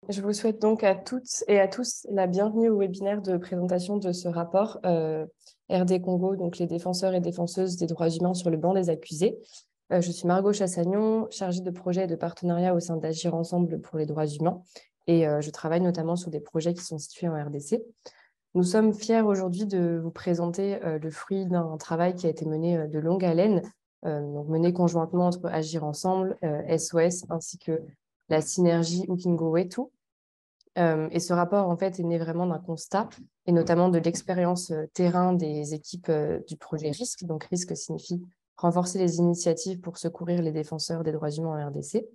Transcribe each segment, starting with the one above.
Je vous souhaite donc à toutes et à tous la bienvenue au webinaire de présentation de ce rapport RD Congo, donc les défenseurs et défenseuses des droits humains sur le banc des accusés. Je suis Margot Chassagnon, chargée de projet et de partenariat au sein d'Agir Ensemble pour les droits humains et je travaille notamment sur des projets qui sont situés en RDC. Nous sommes fiers aujourd'hui de vous présenter le fruit d'un travail qui a été mené de longue haleine, donc mené conjointement entre Agir Ensemble, SOS ainsi que la synergie Ukingo Wetu. Et ce rapport, en fait, est né vraiment d'un constat, et notamment de l'expérience terrain des équipes du projet RISC. Donc, RISC signifie renforcer les initiatives pour secourir les défenseurs des droits humains en RDC.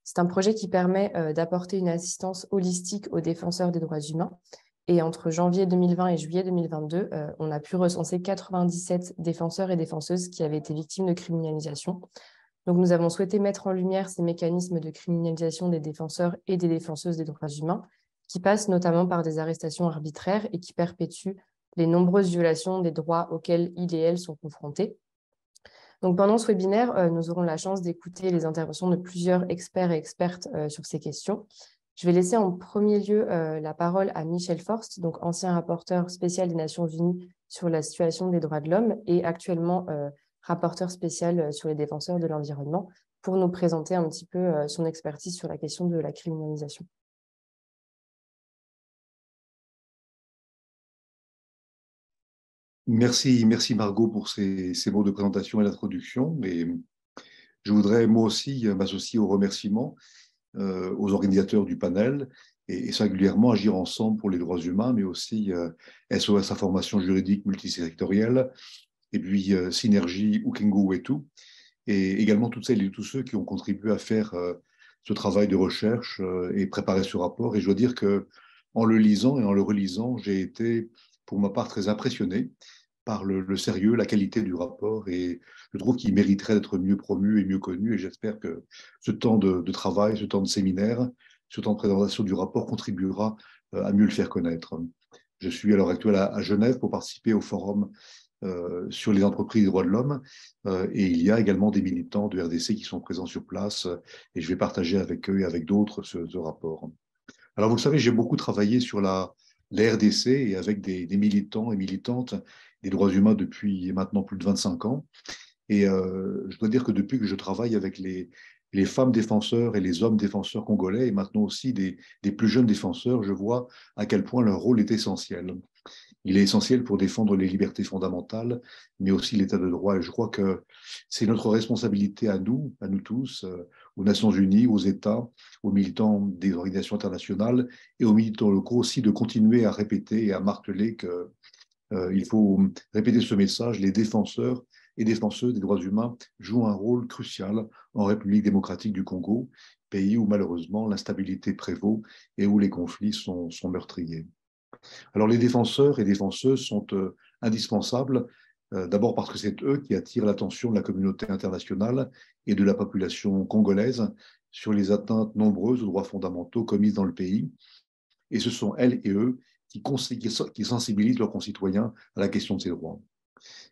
C'est un projet qui permet d'apporter une assistance holistique aux défenseurs des droits humains. Et entre janvier 2020 et juillet 2022, on a pu recenser 97 défenseurs et défenseuses qui avaient été victimes de criminalisation. Donc, nous avons souhaité mettre en lumière ces mécanismes de criminalisation des défenseurs et des défenseuses des droits humains, qui passent notamment par des arrestations arbitraires et qui perpétuent les nombreuses violations des droits auxquels ils et elles sont confrontés. Donc, pendant ce webinaire, nous aurons la chance d'écouter les interventions de plusieurs experts et expertes sur ces questions. Je vais laisser en premier lieu la parole à Michel Forst, donc ancien rapporteur spécial des Nations Unies sur la situation des droits de l'homme et actuellement rapporteur spécial sur les défenseurs de l'environnement, pour nous présenter un petit peu son expertise sur la question de la criminalisation. Merci Margot pour ces mots de présentation et d'introduction. Et je voudrais moi aussi m'associer aux remerciements aux organisateurs du panel et singulièrement Agir Ensemble pour les droits humains, mais aussi SOS Information juridique multisectorielle et puis Synergie Ukingo Wetu, et également toutes celles et tous ceux qui ont contribué à faire ce travail de recherche et préparer ce rapport. Et je dois dire que en le lisant et en le relisant, j'ai été pour ma part très impressionné par le sérieux, la qualité du rapport, et je trouve qu'il mériterait d'être mieux promu et mieux connu, et j'espère que ce temps de travail, ce temps de séminaire, ce temps de présentation du rapport contribuera à mieux le faire connaître. Je suis à l'heure actuelle à Genève pour participer au forum sur les entreprises des droits de l'homme, et il y a également des militants de RDC qui sont présents sur place, et je vais partager avec eux et avec d'autres ce rapport. Alors, vous le savez, j'ai beaucoup travaillé sur la RDC et avec des militants et militantes des droits humains depuis maintenant plus de 25 ans. Et je dois dire que depuis que je travaille avec les femmes défenseurs et les hommes défenseurs congolais, et maintenant aussi des plus jeunes défenseurs, je vois à quel point leur rôle est essentiel. Il est essentiel pour défendre les libertés fondamentales, mais aussi l'état de droit. Et je crois que c'est notre responsabilité à nous tous, aux Nations Unies, aux États, aux militants des organisations internationales et aux militants locaux aussi, de continuer à répéter et à marteler que il faut répéter ce message. Les défenseurs et défenseuses des droits humains jouent un rôle crucial en République démocratique du Congo, pays où malheureusement l'instabilité prévaut et où les conflits sont meurtriers. Alors les défenseurs et défenseuses sont indispensables, d'abord parce que c'est eux qui attirent l'attention de la communauté internationale et de la population congolaise sur les atteintes nombreuses aux droits fondamentaux commises dans le pays. Et ce sont elles et eux qui sensibilisent leurs concitoyens à la question de ces droits.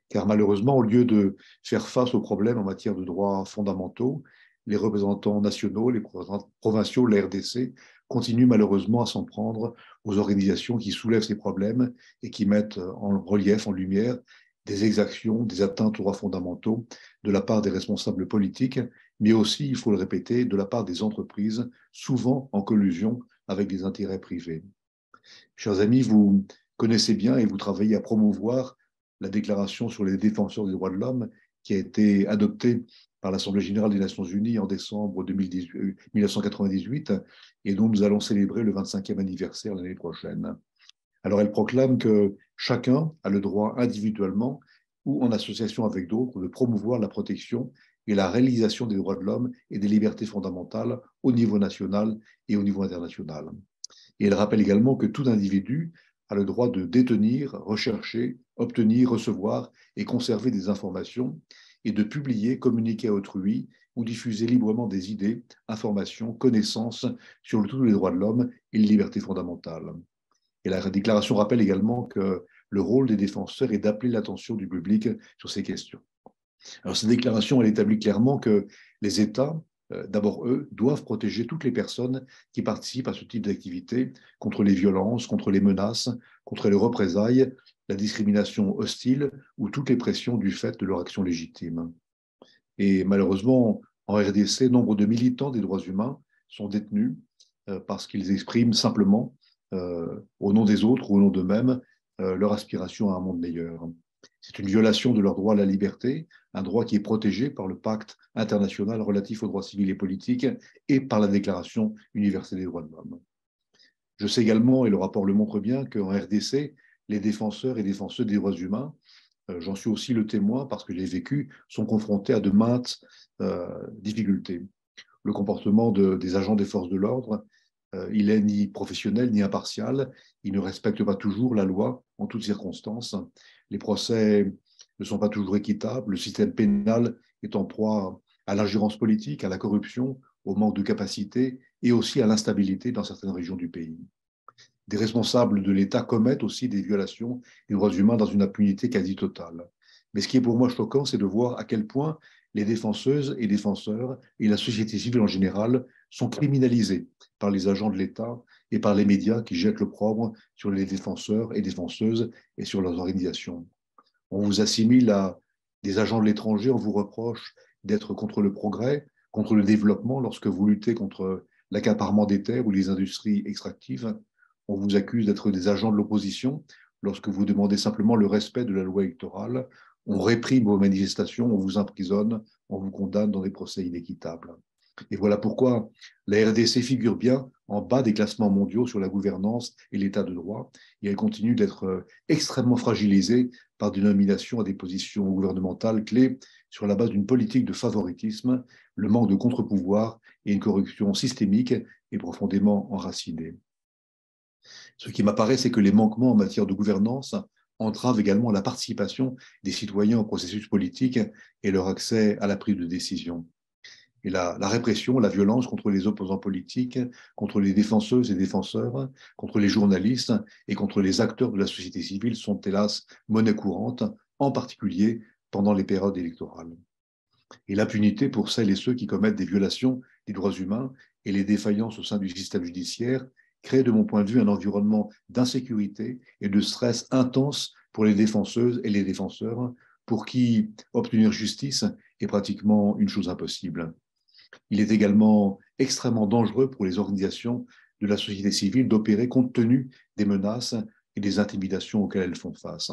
Car malheureusement, au lieu de faire face aux problèmes en matière de droits fondamentaux, les représentants nationaux, les représentants provinciaux, la RDC, continuent malheureusement à s'en prendre aux organisations qui soulèvent ces problèmes et qui mettent en relief, en lumière, des exactions, des atteintes aux droits fondamentaux de la part des responsables politiques, mais aussi, il faut le répéter, de la part des entreprises, souvent en collusion avec des intérêts privés. Chers amis, vous connaissez bien et vous travaillez à promouvoir la déclaration sur les défenseurs des droits de l'homme qui a été adoptée par l'Assemblée générale des Nations unies en décembre 1998 et dont nous allons célébrer le 25e anniversaire l'année prochaine. Alors, elle proclame que chacun a le droit individuellement ou en association avec d'autres de promouvoir la protection et la réalisation des droits de l'homme et des libertés fondamentales au niveau national et au niveau international. Et elle rappelle également que tout individu a le droit de détenir, rechercher, obtenir, recevoir et conserver des informations et de publier, communiquer à autrui ou diffuser librement des idées, informations, connaissances sur tous les droits de l'homme et les libertés fondamentales. Et la déclaration rappelle également que le rôle des défenseurs est d'appeler l'attention du public sur ces questions. Alors, cette déclaration, elle établit clairement que les États d'abord eux, doivent protéger toutes les personnes qui participent à ce type d'activité contre les violences, contre les menaces, contre les représailles, la discrimination hostile ou toutes les pressions du fait de leur action légitime. Et malheureusement, en RDC, nombre de militants des droits humains sont détenus parce qu'ils expriment simplement, au nom des autres ou au nom d'eux-mêmes, leur aspiration à un monde meilleur. C'est une violation de leur droit à la liberté, un droit qui est protégé par le pacte international relatif aux droits civils et politiques et par la Déclaration universelle des droits de l'homme. Je sais également, et le rapport le montre bien, qu'en RDC, les défenseurs et défenseuses des droits humains, j'en suis aussi le témoin parce que j'ai vécu, sont confrontés à de maintes difficultés. Le comportement des agents des forces de l'ordre, il n'est ni professionnel ni impartial, il ne respecte pas toujours la loi en toutes circonstances. Les procès ne sont pas toujours équitables, le système pénal est en proie à l'ingérence politique, à la corruption, au manque de capacité et aussi à l'instabilité dans certaines régions du pays. Des responsables de l'État commettent aussi des violations des droits humains dans une impunité quasi totale. Mais ce qui est pour moi choquant, c'est de voir à quel point les défenseuses et défenseurs et la société civile en général sont criminalisés par les agents de l'État et par les médias qui jettent l'opprobre sur les défenseurs et défenseuses et sur leurs organisations. On vous assimile à des agents de l'étranger, on vous reproche d'être contre le progrès, contre le développement lorsque vous luttez contre l'accaparement des terres ou les industries extractives. On vous accuse d'être des agents de l'opposition lorsque vous demandez simplement le respect de la loi électorale. On réprime vos manifestations, on vous emprisonne, on vous condamne dans des procès inéquitables. Et voilà pourquoi la RDC figure bien en bas des classements mondiaux sur la gouvernance et l'état de droit, et elle continue d'être extrêmement fragilisée par des nominations à des positions gouvernementales clés sur la base d'une politique de favoritisme, le manque de contre-pouvoir et une corruption systémique et profondément enracinée. Ce qui m'apparaît, c'est que les manquements en matière de gouvernance entravent également la participation des citoyens au processus politique et leur accès à la prise de décision. Et la répression, la violence contre les opposants politiques, contre les défenseuses et défenseurs, contre les journalistes et contre les acteurs de la société civile sont hélas monnaie courante, en particulier pendant les périodes électorales. Et l'impunité pour celles et ceux qui commettent des violations des droits humains et les défaillances au sein du système judiciaire créent, de mon point de vue, un environnement d'insécurité et de stress intense pour les défenseuses et les défenseurs, pour qui obtenir justice est pratiquement une chose impossible. Il est également extrêmement dangereux pour les organisations de la société civile d'opérer compte tenu des menaces et des intimidations auxquelles elles font face.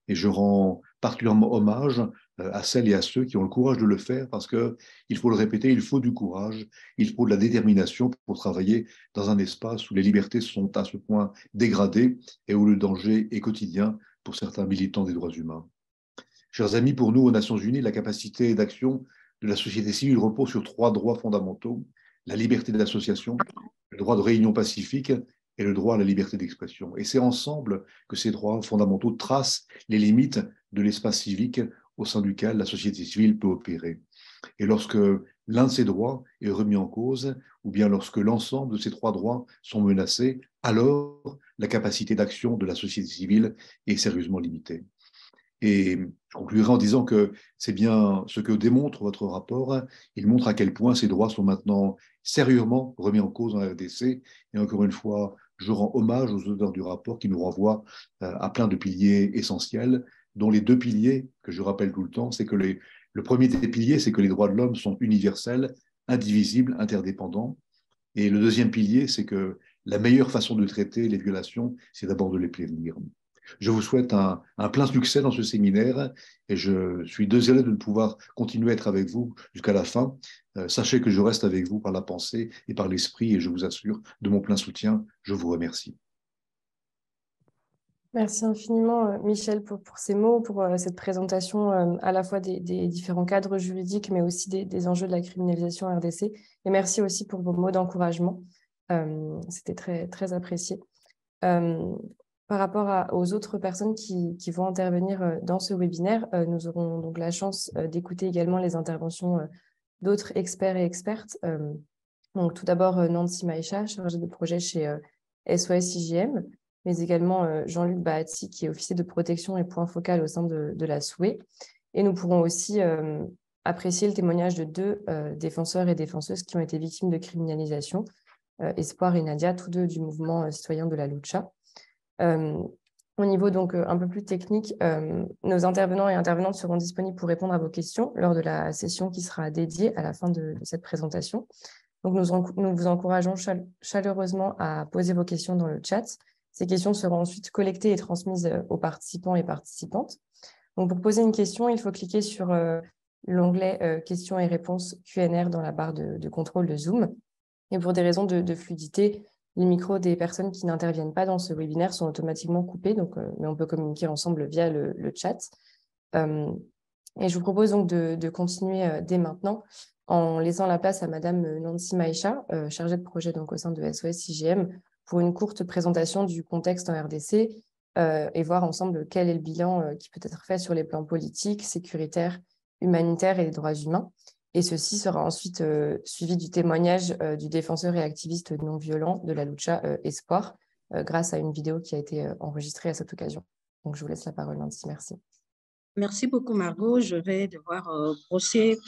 Et je rends particulièrement hommage à celles et à ceux qui ont le courage de le faire parce qu'il faut le répéter, il faut du courage, il faut de la détermination pour travailler dans un espace où les libertés sont à ce point dégradées et où le danger est quotidien pour certains militants des droits humains. Chers amis, pour nous, aux Nations Unies, la capacité d'action de la société civile repose sur 3 droits fondamentaux: la liberté d'association, le droit de réunion pacifique et le droit à la liberté d'expression. Et c'est ensemble que ces droits fondamentaux tracent les limites de l'espace civique au sein duquel la société civile peut opérer. Et lorsque l'un de ces droits est remis en cause, ou bien lorsque l'ensemble de ces 3 droits sont menacés, alors la capacité d'action de la société civile est sérieusement limitée. Et je conclurai en disant que c'est bien ce que démontre votre rapport. Il montre à quel point ces droits sont maintenant sérieusement remis en cause en RDC. Et encore une fois, je rends hommage aux auteurs du rapport qui nous renvoient à plein de piliers essentiels, dont les 2 piliers que je rappelle tout le temps, c'est que le premier des piliers, c'est que les droits de l'homme sont universels, indivisibles, interdépendants. Et le deuxième pilier, c'est que la meilleure façon de traiter les violations, c'est d'abord de les prévenir. Je vous souhaite un plein succès dans ce séminaire et je suis désolé de ne pouvoir continuer à être avec vous jusqu'à la fin. Sachez que je reste avec vous par la pensée et par l'esprit et je vous assure de mon plein soutien. Je vous remercie. Merci infiniment, Michel, pour ces mots, pour cette présentation à la fois des différents cadres juridiques, mais aussi des enjeux de la criminalisation en RDC. Et merci aussi pour vos mots d'encouragement. C'était très, très apprécié. Par rapport aux autres personnes qui vont intervenir dans ce webinaire, nous aurons donc la chance d'écouter également les interventions d'autres experts et expertes. Donc, tout d'abord, Nancy Maïcha, chargée de projet chez SOS IGM, mais également Jean-Luc Bahati, qui est officier de protection et point focal au sein de la SOUE. Et nous pourrons aussi apprécié le témoignage de deux défenseurs et défenseuses qui ont été victimes de criminalisation, Espoir et Nadia, tous deux du mouvement citoyen de la Lucha. Au niveau donc un peu plus technique, nos intervenants et intervenantes seront disponibles pour répondre à vos questions lors de la session qui sera dédiée à la fin de cette présentation. Donc nous vous encourageons chaleureusement à poser vos questions dans le chat. Ces questions seront ensuite collectées et transmises aux participants et participantes. Donc pour poser une question, il faut cliquer sur l'onglet questions et réponses Q&R dans la barre de contrôle de Zoom. Et pour des raisons de fluidité, les micros des personnes qui n'interviennent pas dans ce webinaire sont automatiquement coupés, donc, mais on peut communiquer ensemble via le chat. Et je vous propose donc de continuer dès maintenant en laissant la place à Madame Nancy Maïcha, chargée de projet donc, au sein de SOS IGM, pour une courte présentation du contexte en RDC et voir ensemble quel est le bilan qui peut être fait sur les plans politiques, sécuritaires, humanitaires et des droits humains. Et ceci sera ensuite suivi du témoignage du défenseur et activiste non violent de la Lucha Espoir, grâce à une vidéo qui a été enregistrée à cette occasion. Donc, je vous laisse la parole, Nancy. Merci. Merci beaucoup, Margot. Je vais devoir brosser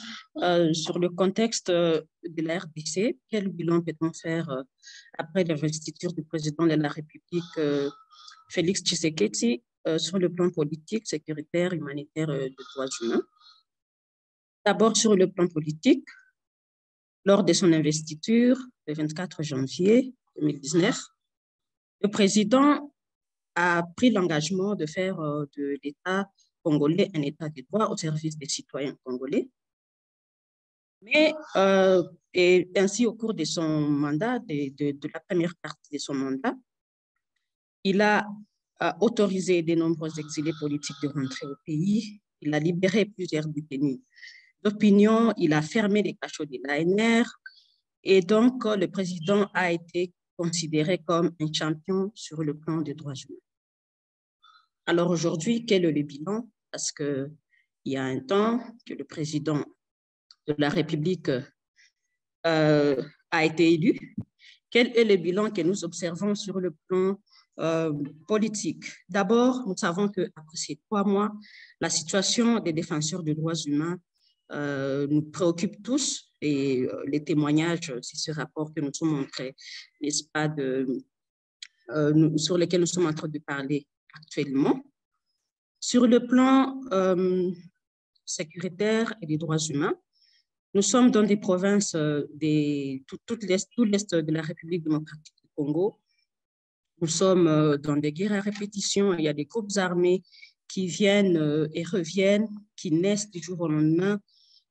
sur le contexte de la RDC. Quel bilan peut-on faire après l'investiture du président de la République, Félix Tshisekedi, sur le plan politique, sécuritaire, humanitaire et de droits humains? D'abord, sur le plan politique, lors de son investiture le 24 janvier 2019, le président a pris l'engagement de faire de l'État congolais un État de droit au service des citoyens congolais. Mais et ainsi, au cours de son mandat, de la première partie de son mandat, il a autorisé de nombreux exilés politiques de rentrer au pays. Il a libéré plusieurs détenus d'opinion, il a fermé les cachots de l'ANR et donc le président a été considéré comme un champion sur le plan des droits humains. Alors aujourd'hui, quel est le bilan? Parce qu'il y a un temps que le président de la République a été élu. Quel est le bilan que nous observons sur le plan politique? D'abord, nous savons qu'après ces 3 mois, la situation des défenseurs des droits humains nous préoccupe tous et les témoignages, c'est ce rapport que nous sommes montrés, n'est-ce pas, sur lesquels nous sommes en train de parler actuellement. Sur le plan sécuritaire et des droits humains, nous sommes dans des provinces, tout l'Est de la République démocratique du Congo. Nous sommes dans des guerres à répétition. Il y a des groupes armés qui viennent et reviennent, qui naissent du jour au lendemain.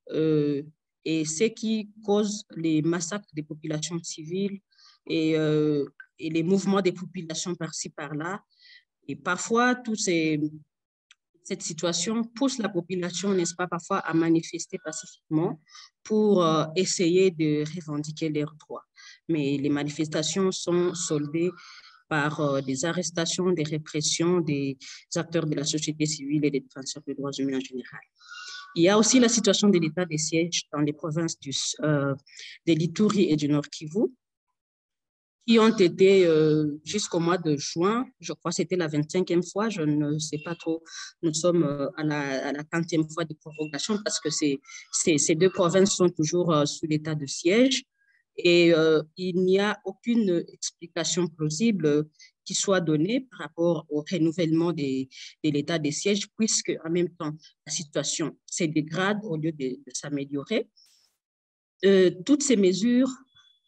Et ce qui cause les massacres des populations civiles et les mouvements des populations par-ci, par-là. Et parfois, cette situation pousse la population, n'est-ce pas, parfois à manifester pacifiquement pour essayer de revendiquer leurs droits. Mais les manifestations sont soldées par des arrestations, des répressions des acteurs de la société civile et des défenseurs des droits humains en général. Il y a aussi la situation de l'état de siège dans les provinces de l'Ituri et du Nord Kivu, qui ont été jusqu'au mois de juin, je crois que c'était la 25e fois, je ne sais pas trop, nous sommes à la 40e fois de prorogation parce que ces 2 provinces sont toujours sous l'état de siège et il n'y a aucune explication plausible qui soit donnée par rapport au renouvellement de l'état de siège puisque en même temps la situation se dégrade au lieu de s'améliorer. Toutes ces mesures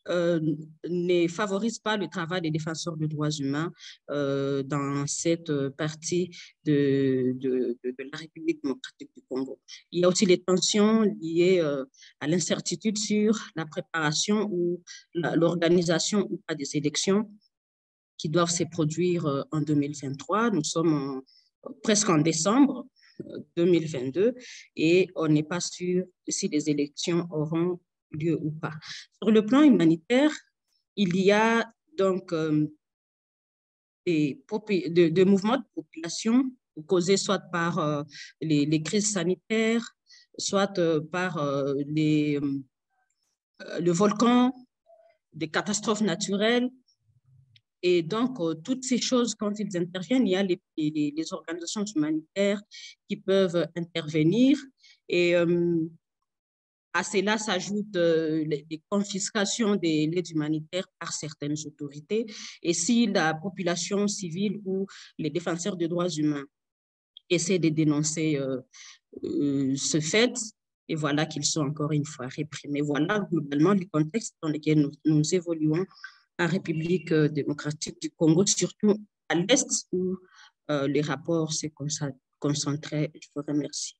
ne favorise pas le travail des défenseurs des droits humains dans cette partie de la République démocratique du Congo. Il y a aussi les tensions liées à l'incertitude sur la préparation ou l'organisation ou pas des élections qui doivent se produire en 2023. Nous sommes presque en décembre 2022 et on n'est pas sûr si les élections auront lieu ou pas. Sur le plan humanitaire, il y a donc des mouvements de population causés soit par les crises sanitaires, soit par le volcan, des catastrophes naturelles. Et donc, toutes ces choses, quand ils interviennent, il y a les organisations humanitaires qui peuvent intervenir. Et À cela s'ajoutent les confiscations des aides humanitaires par certaines autorités. Et si la population civile ou les défenseurs des droits humains essaient de dénoncer ce fait, et voilà qu'ils sont encore une fois réprimés. Voilà globalement le contexte dans lequel nous évoluons en République démocratique du Congo, surtout à l'Est où les rapports se concentraient. Je vous remercie.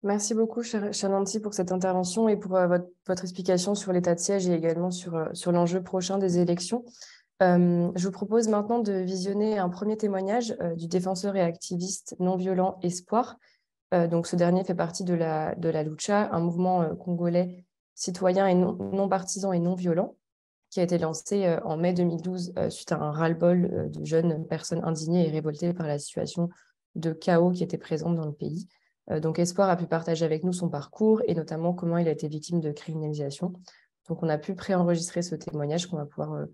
Merci beaucoup, chère Nancy, pour cette intervention et pour votre explication sur l'état de siège et également sur l'enjeu prochain des élections. Je vous propose maintenant de visionner un premier témoignage du défenseur et activiste non-violent Espoir. Donc, ce dernier fait partie de la Lucha, un mouvement congolais citoyen et non partisan et non violent, qui a été lancé en mai 2012 suite à un ras-le-bol de jeunes personnes indignées et révoltées par la situation de chaos qui était présente dans le pays. Donc, Espoir a pu partager avec nous son parcours et notamment comment il a été victime de criminalisation. Donc, on a pu préenregistrer ce témoignage qu'on va pouvoir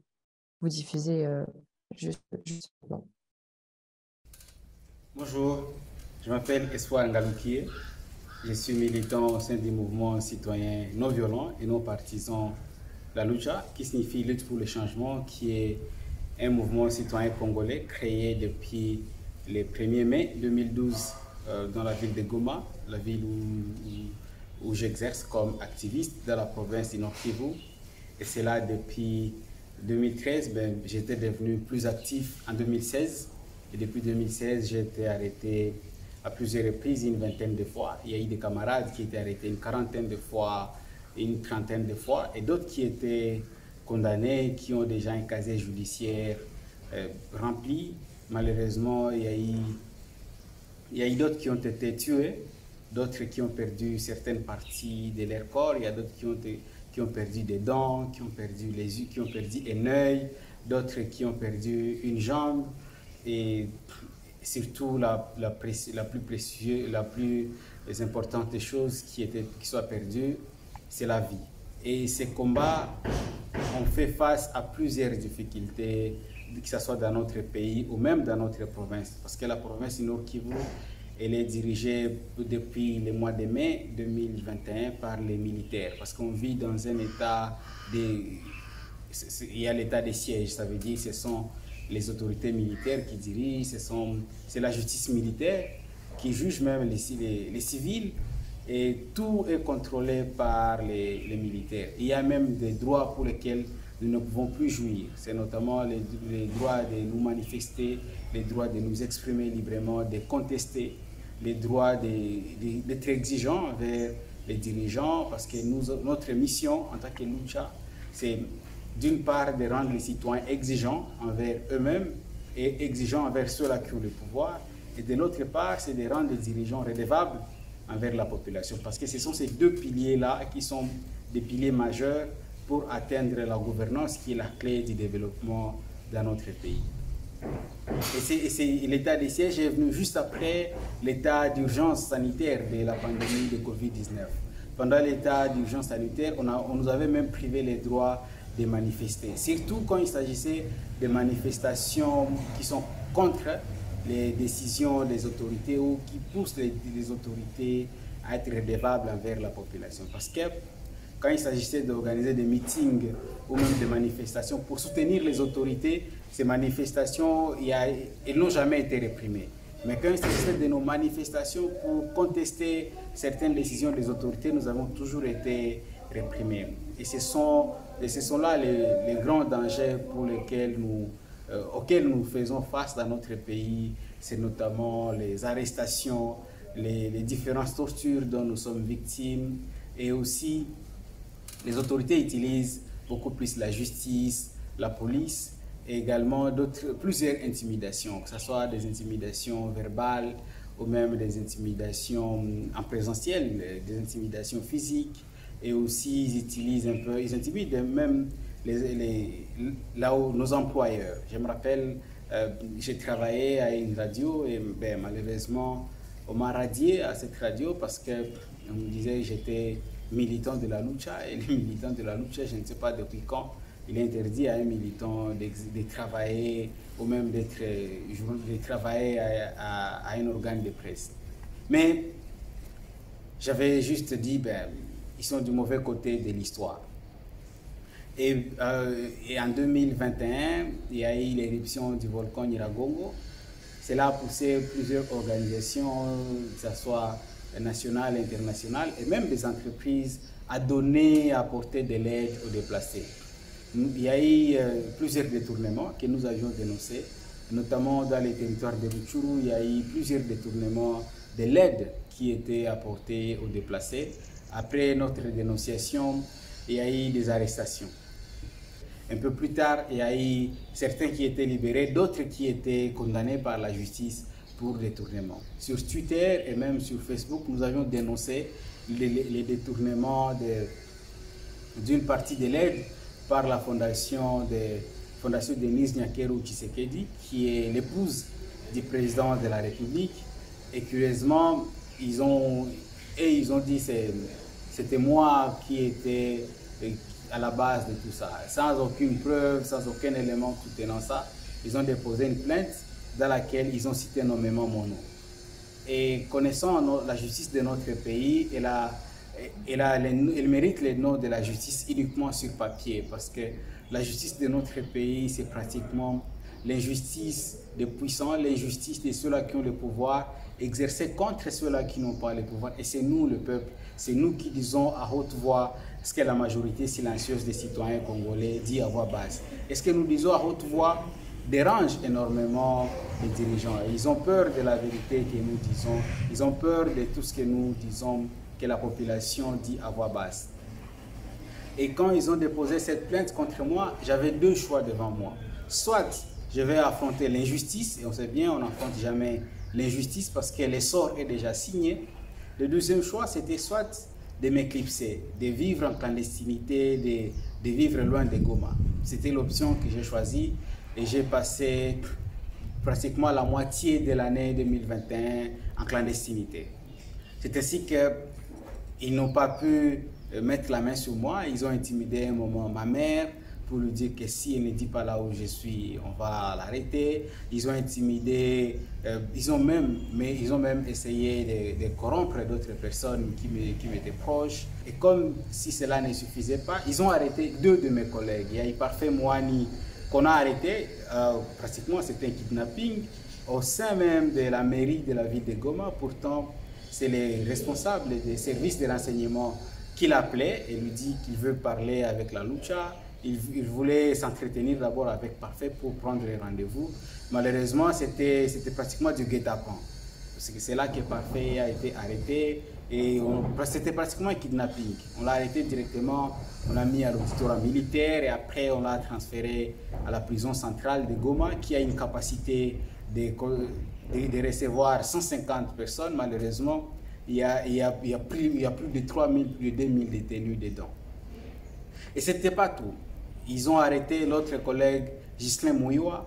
vous diffuser juste maintenant. Bonjour, je m'appelle Espoir Ngaloukié. Je suis militant au sein du mouvement citoyen non violent et non partisan La Lucha, qui signifie Lutte pour le changement, qui est un mouvement citoyen congolais créé depuis le 1er mai 2012 dans la ville de Goma, la ville où j'exerce comme activiste dans la province du Nord Kivu. Et c'est là depuis 2013, j'étais devenu plus actif en 2016. Et depuis 2016, j'ai été arrêté à plusieurs reprises, une vingtaine de fois. Il y a eu des camarades qui étaient arrêtés une quarantaine de fois, une trentaine de fois, et d'autres qui étaient condamnés, qui ont déjà un casier judiciaire rempli. Malheureusement, il y a eu d'autres qui ont été tués, d'autres qui ont perdu certaines parties de leur corps, il y a d'autres qui ont perdu des dents, qui ont perdu les yeux, qui ont perdu un œil, d'autres qui ont perdu une jambe, et surtout la plus précieuse, la plus importante des choses qui soit perdue, c'est la vie. Et ces combats ont fait face à plusieurs difficultés, que ce soit dans notre pays ou même dans notre province. Parce que la province du Nord Kivu, elle est dirigée depuis le mois de mai 2021 par les militaires. Parce qu'on vit dans un état il y a l'état de siège, ça veut dire que ce sont les autorités militaires qui dirigent, c'est la justice militaire qui juge même les civils, et tout est contrôlé par les militaires. Il y a même des droits pour lesquels nous ne pouvons plus jouir. C'est notamment les droits de nous manifester, les droits de nous exprimer librement, de contester, les droits d'être exigeants envers les dirigeants, parce que notre mission en tant que Lucha, c'est d'une part de rendre les citoyens exigeants envers eux-mêmes et exigeants envers ceux-là qui ont le pouvoir, et de l'autre part, c'est de rendre les dirigeants redevables envers la population, parce que ce sont ces deux piliers-là qui sont des piliers majeurs pour atteindre la gouvernance qui est la clé du développement dans notre pays. Et l'état de siège est venu juste après l'état d'urgence sanitaire de la pandémie de Covid-19. Pendant l'état d'urgence sanitaire, on nous avait même privé les droits de manifester, surtout quand il s'agissait de manifestations qui sont contre les décisions des autorités ou qui poussent les autorités à être redevables envers la population. Parce que quand il s'agissait d'organiser des meetings ou même des manifestations pour soutenir les autorités, ces manifestations, elles n'ont jamais été réprimées. Mais quand il s'agissait de nos manifestations pour contester certaines décisions des autorités, nous avons toujours été réprimés. Et ce sont là les grands dangers auxquels nous faisons face dans notre pays. C'est notamment les arrestations, les différentes tortures dont nous sommes victimes, et aussi les autorités utilisent beaucoup plus la justice, la police, et également plusieurs intimidations, que ce soit des intimidations verbales ou même des intimidations en présentiel, des intimidations physiques, et aussi ils intimident même nos employeurs. Je me rappelle, j'ai travaillé à une radio et malheureusement, on m'a radié à cette radio parce qu'on me disait que j'étais militant de la Lucha, et les militants de la Lucha, je ne sais pas depuis quand, il est interdit à un militant de travailler ou même de travailler à un organe de presse. Mais j'avais juste dit, ils sont du mauvais côté de l'histoire. Et en 2021, il y a eu l'éruption du volcan Nyiragongo. Cela a poussé plusieurs organisations, que ce soit nationales, internationales, et même des entreprises, à donner, à apporter de l'aide aux déplacés. Il y a eu plusieurs détournements que nous avions dénoncés, notamment dans les territoires de Rutshuru. Il y a eu plusieurs détournements de l'aide qui était apportée aux déplacés. Après notre dénonciation, il y a eu des arrestations. Un peu plus tard, il y a eu certains qui étaient libérés, d'autres qui étaient condamnés par la justice pour détournement. Sur Twitter et même sur Facebook, nous avions dénoncé les détournements d'une partie de l'aide par la fondation Denise Nyakeru Tshisekedi, qui est l'épouse du président de la République. Et curieusement, ils ont dit que c'était moi qui étais à la base de tout ça. Sans aucune preuve, sans aucun élément soutenant ça, ils ont déposé une plainte dans laquelle ils ont cité nommément mon nom. Et connaissant la justice de notre pays, elle mérite le nom de la justice uniquement sur papier, parce que la justice de notre pays, c'est pratiquement l'injustice des puissants, l'injustice de ceux-là qui ont le pouvoir, exercée contre ceux-là qui n'ont pas le pouvoir. Et c'est nous, le peuple, c'est nous qui disons à haute voix ce que la majorité silencieuse des citoyens congolais dit à voix basse. Et ce que nous disons à haute voix dérange énormément les dirigeants. Ils ont peur de la vérité que nous disons, ils ont peur de tout ce que nous disons, que la population dit à voix basse. Et quand ils ont déposé cette plainte contre moi, j'avais deux choix devant moi. Soit je vais affronter l'injustice, et on sait bien, on n'affronte jamais l'injustice parce que l'essor est déjà signé. Le deuxième choix, c'était soit de m'éclipser, de vivre en clandestinité, de vivre loin de Goma. C'était l'option que j'ai choisie et j'ai passé pratiquement la moitié de l'année 2021 en clandestinité. C'est ainsi qu'ils n'ont pas pu mettre la main sur moi. Ils ont intimidé un moment ma mère pour lui dire que si elle ne dit pas là où je suis, on va l'arrêter. Ils ont intimidé, ils ont même essayé de corrompre d'autres personnes qui m'étaient proches. Et comme si cela ne suffisait pas, ils ont arrêté deux de mes collègues. Il y a eu Parfait Mouani qu'on a arrêté, pratiquement c'était un kidnapping, au sein même de la mairie de la ville de Goma. Pourtant, c'est les responsables des services de renseignement qui l'appelaient et lui dit qu'il veut parler avec la Lucha. Il voulait s'entretenir d'abord avec Parfait pour prendre les rendez-vous. Malheureusement, c'était pratiquement du guet-apens. C'est là que Parfait a été arrêté et c'était pratiquement un kidnapping. On l'a arrêté directement, on l'a mis à l'auditoire militaire et après on l'a transféré à la prison centrale de Goma qui a une capacité de recevoir 150 personnes. Malheureusement, il y a plus de 3000, plus de 2000 détenus dedans. Et ce n'était pas tout. Ils ont arrêté l'autre collègue, Ghislain Mouiwa.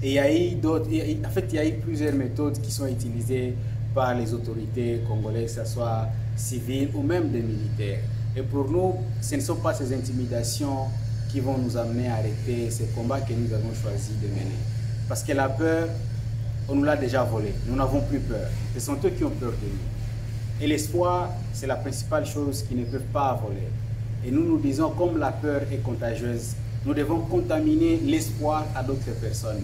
Et il y a eu d'autres. En fait, il y a eu plusieurs méthodes qui sont utilisées par les autorités congolaises, que ce soit civiles ou même des militaires. Et pour nous, ce ne sont pas ces intimidations qui vont nous amener à arrêter ces combats que nous avons choisi de mener. Parce que la peur, on nous l'a déjà volée. Nous n'avons plus peur. Ce sont eux qui ont peur de nous. Et l'espoir, c'est la principale chose qu'ils ne peuvent pas voler. Et nous nous disons, comme la peur est contagieuse, nous devons contaminer l'espoir à d'autres personnes.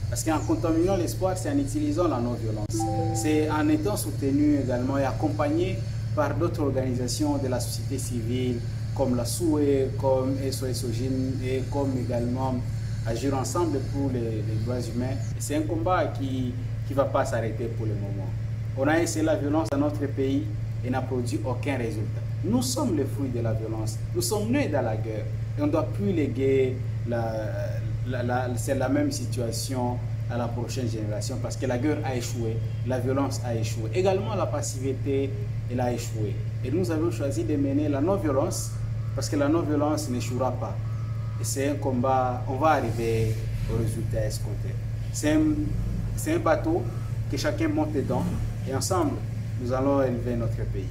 Parce qu'en contaminant l'espoir, c'est en utilisant la non-violence. C'est en étant soutenu également et accompagné par d'autres organisations de la société civile, comme la SOUE, comme SOS Ogine et comme également Agir Ensemble pour les droits humains. C'est un combat qui ne va pas s'arrêter pour le moment. On a essayé la violence dans notre pays et n'a produit aucun résultat. Nous sommes le fruit de la violence. Nous sommes nés dans la guerre. Et on ne doit plus léguer c'est la même situation à la prochaine génération parce que la guerre a échoué, la violence a échoué. Également, la passivité, elle a échoué. Et nous avons choisi de mener la non-violence parce que la non-violence n'échouera pas. Et c'est un combat, on va arriver au résultat escompté. C'est un bateau que chacun monte dedans et ensemble, nous allons élever notre pays.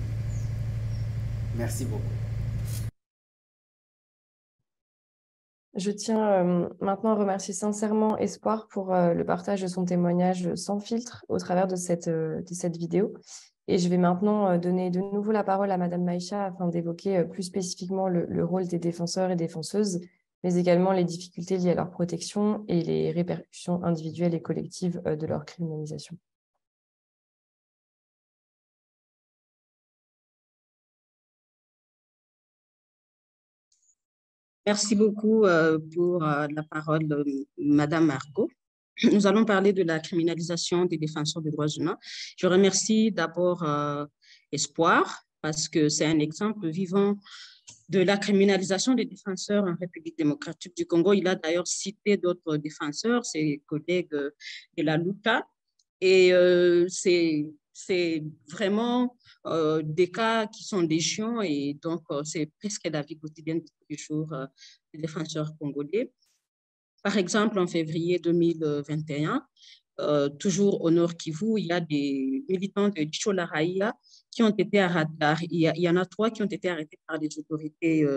Merci beaucoup. Je tiens maintenant à remercier sincèrement Espoir pour le partage de son témoignage sans filtre au travers de cette vidéo. Et je vais maintenant donner de nouveau la parole à Madame Maïcha afin d'évoquer plus spécifiquement le rôle des défenseurs et défenseuses, mais également les difficultés liées à leur protection et les répercussions individuelles et collectives de leur criminalisation. Merci beaucoup pour la parole, Madame Margot. Nous allons parler de la criminalisation des défenseurs des droits humains. Je remercie d'abord Espoir, parce que c'est un exemple vivant de la criminalisation des défenseurs en République démocratique du Congo. Il a d'ailleurs cité d'autres défenseurs, ses collègues de la LUTA. Et c'est vraiment des cas qui sont légion et donc c'est presque la vie quotidienne de tous les jours des défenseurs congolais. Par exemple, en février 2021, toujours au Nord Kivu, il y a des militants de Chola Raïa qui ont été arrêtés. Il y en a 3 qui ont été arrêtés par les autorités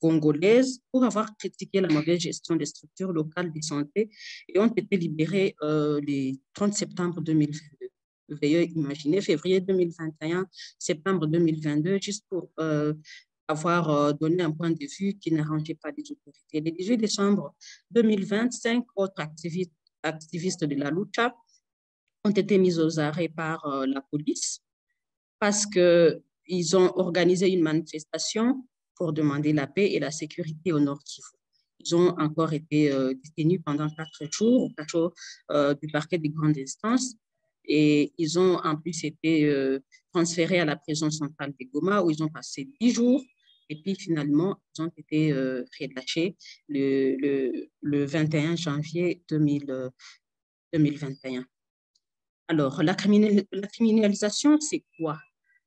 congolaises pour avoir critiqué la mauvaise gestion des structures locales de santé et ont été libérés le 30 septembre 2022. Veuillez imaginer, février 2021, septembre 2022, juste pour avoir donné un point de vue qui n'arrangeait pas les autorités. Le 18 décembre 2025, autres activistes de la lucha ont été mis aux arrêts par la police parce qu'ils ont organisé une manifestation pour demander la paix et la sécurité au Nord Kivu. Ils ont encore été détenus pendant 4 jours au cachot du parquet des grandes instances et ils ont en plus été transférés à la prison centrale de Goma où ils ont passé 10 jours et puis finalement, ils ont été relâchés le 21 janvier 2021. Alors, la criminalisation, c'est quoi?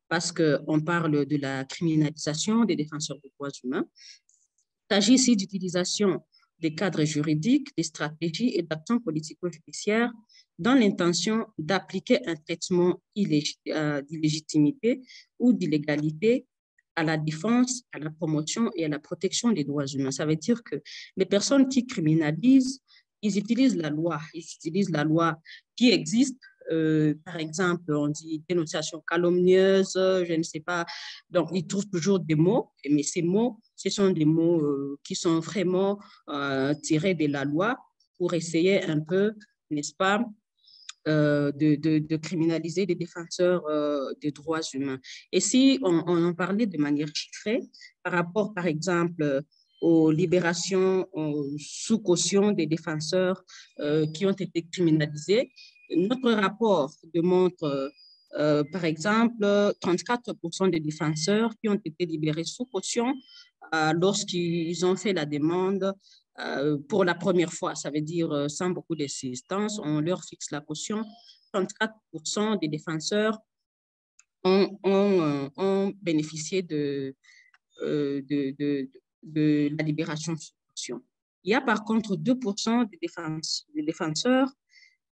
Parce qu'on parle de la criminalisation des défenseurs des droits humains. Il s'agit ici d'utilisation des cadres juridiques, des stratégies et d'actions politico-judiciaires dans l'intention d'appliquer un traitement d'illégitimité ou d'illégalité à la défense, à la promotion et à la protection des droits humains. Ça veut dire que les personnes qui criminalisent, ils utilisent la loi qui existe. Par exemple, on dit dénonciation calomnieuse, je ne sais pas. Donc, ils trouvent toujours des mots, mais ces mots, ce sont des mots qui sont vraiment tirés de la loi pour essayer un peu, n'est-ce pas, de criminaliser des défenseurs des droits humains. Et si on en parlait de manière chiffrée, par rapport, par exemple, aux libérations sous caution des défenseurs qui ont été criminalisés, notre rapport démontre, par exemple, 34% des défenseurs qui ont été libérés sous caution lorsqu'ils ont fait la demande pour la première fois, ça veut dire sans beaucoup d'assistance, on leur fixe la caution. 34% des défenseurs ont bénéficié de la libération sous caution. Il y a par contre 2% des défenseurs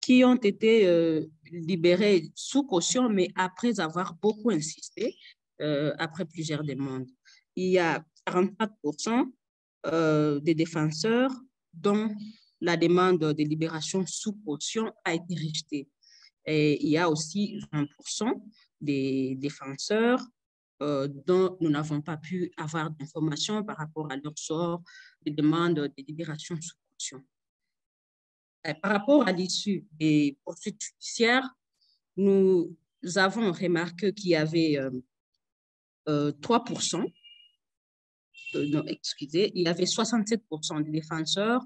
qui ont été libérés sous caution, mais après avoir beaucoup insisté, après plusieurs demandes. Il y a 44% des défenseurs dont la demande de libération sous caution a été rejetée. Et il y a aussi 20% des défenseurs dont nous n'avons pas pu avoir d'informations par rapport à leur sort de demande de libération sous caution. Par rapport à l'issue des poursuites judiciaires, nous avons remarqué qu'il y avait 3%, non, excusez, il y avait 67% des défenseurs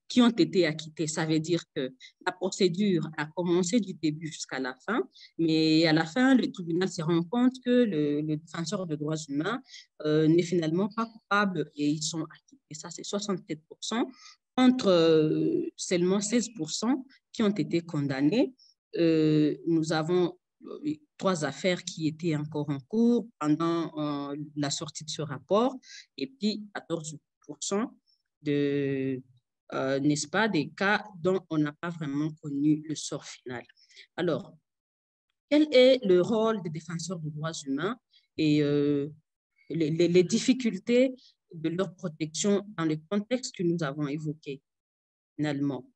qui ont été acquittés. Ça veut dire que la procédure a commencé du début jusqu'à la fin, mais à la fin, le tribunal se rend compte que le défenseur des droits humains n'est finalement pas coupable et ils sont acquittés. Ça, c'est 67%, contre seulement 16% qui ont été condamnés. Nous avons 3 affaires qui étaient encore en cours pendant la sortie de ce rapport et puis 14% de, n'est-ce pas, des cas dont on n'a pas vraiment connu le sort final. Alors, quel est le rôle des défenseurs des droits humains et les difficultés de leur protection dans le contexte que nous avons évoqué finalement?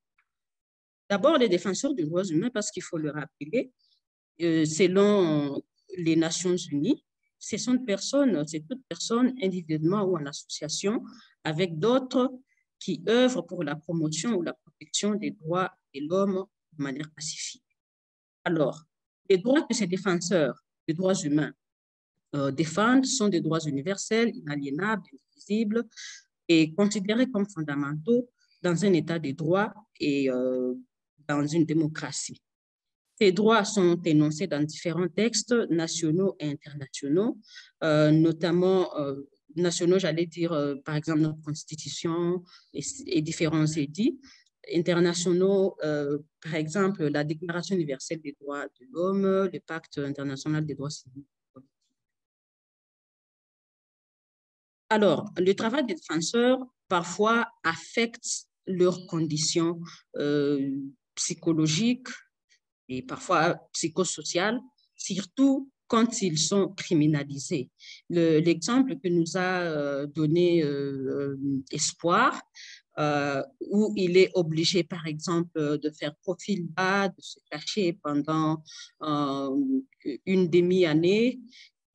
D'abord, les défenseurs des droits humains, parce qu'il faut le rappeler, selon les Nations Unies, c'est toute personne individuellement ou en association avec d'autres qui œuvrent pour la promotion ou la protection des droits de l'homme de manière pacifique. Alors, les droits que ces défenseurs des droits humains défendent sont des droits universels, inaliénables, indivisibles et considérés comme fondamentaux dans un état de droit et dans une démocratie. Ces droits sont énoncés dans différents textes nationaux et internationaux, notamment nationaux, j'allais dire, par exemple, notre Constitution et différents édits. Internationaux, par exemple, la Déclaration universelle des droits de l'homme, le Pacte international des droits civils. Alors, le travail des défenseurs, parfois, affecte leurs conditions psychologiques, et parfois psychosociales, surtout quand ils sont criminalisés. L'exemple que nous a donné Espoir, où il est obligé, par exemple, de faire profil bas, de se cacher pendant une demi-année,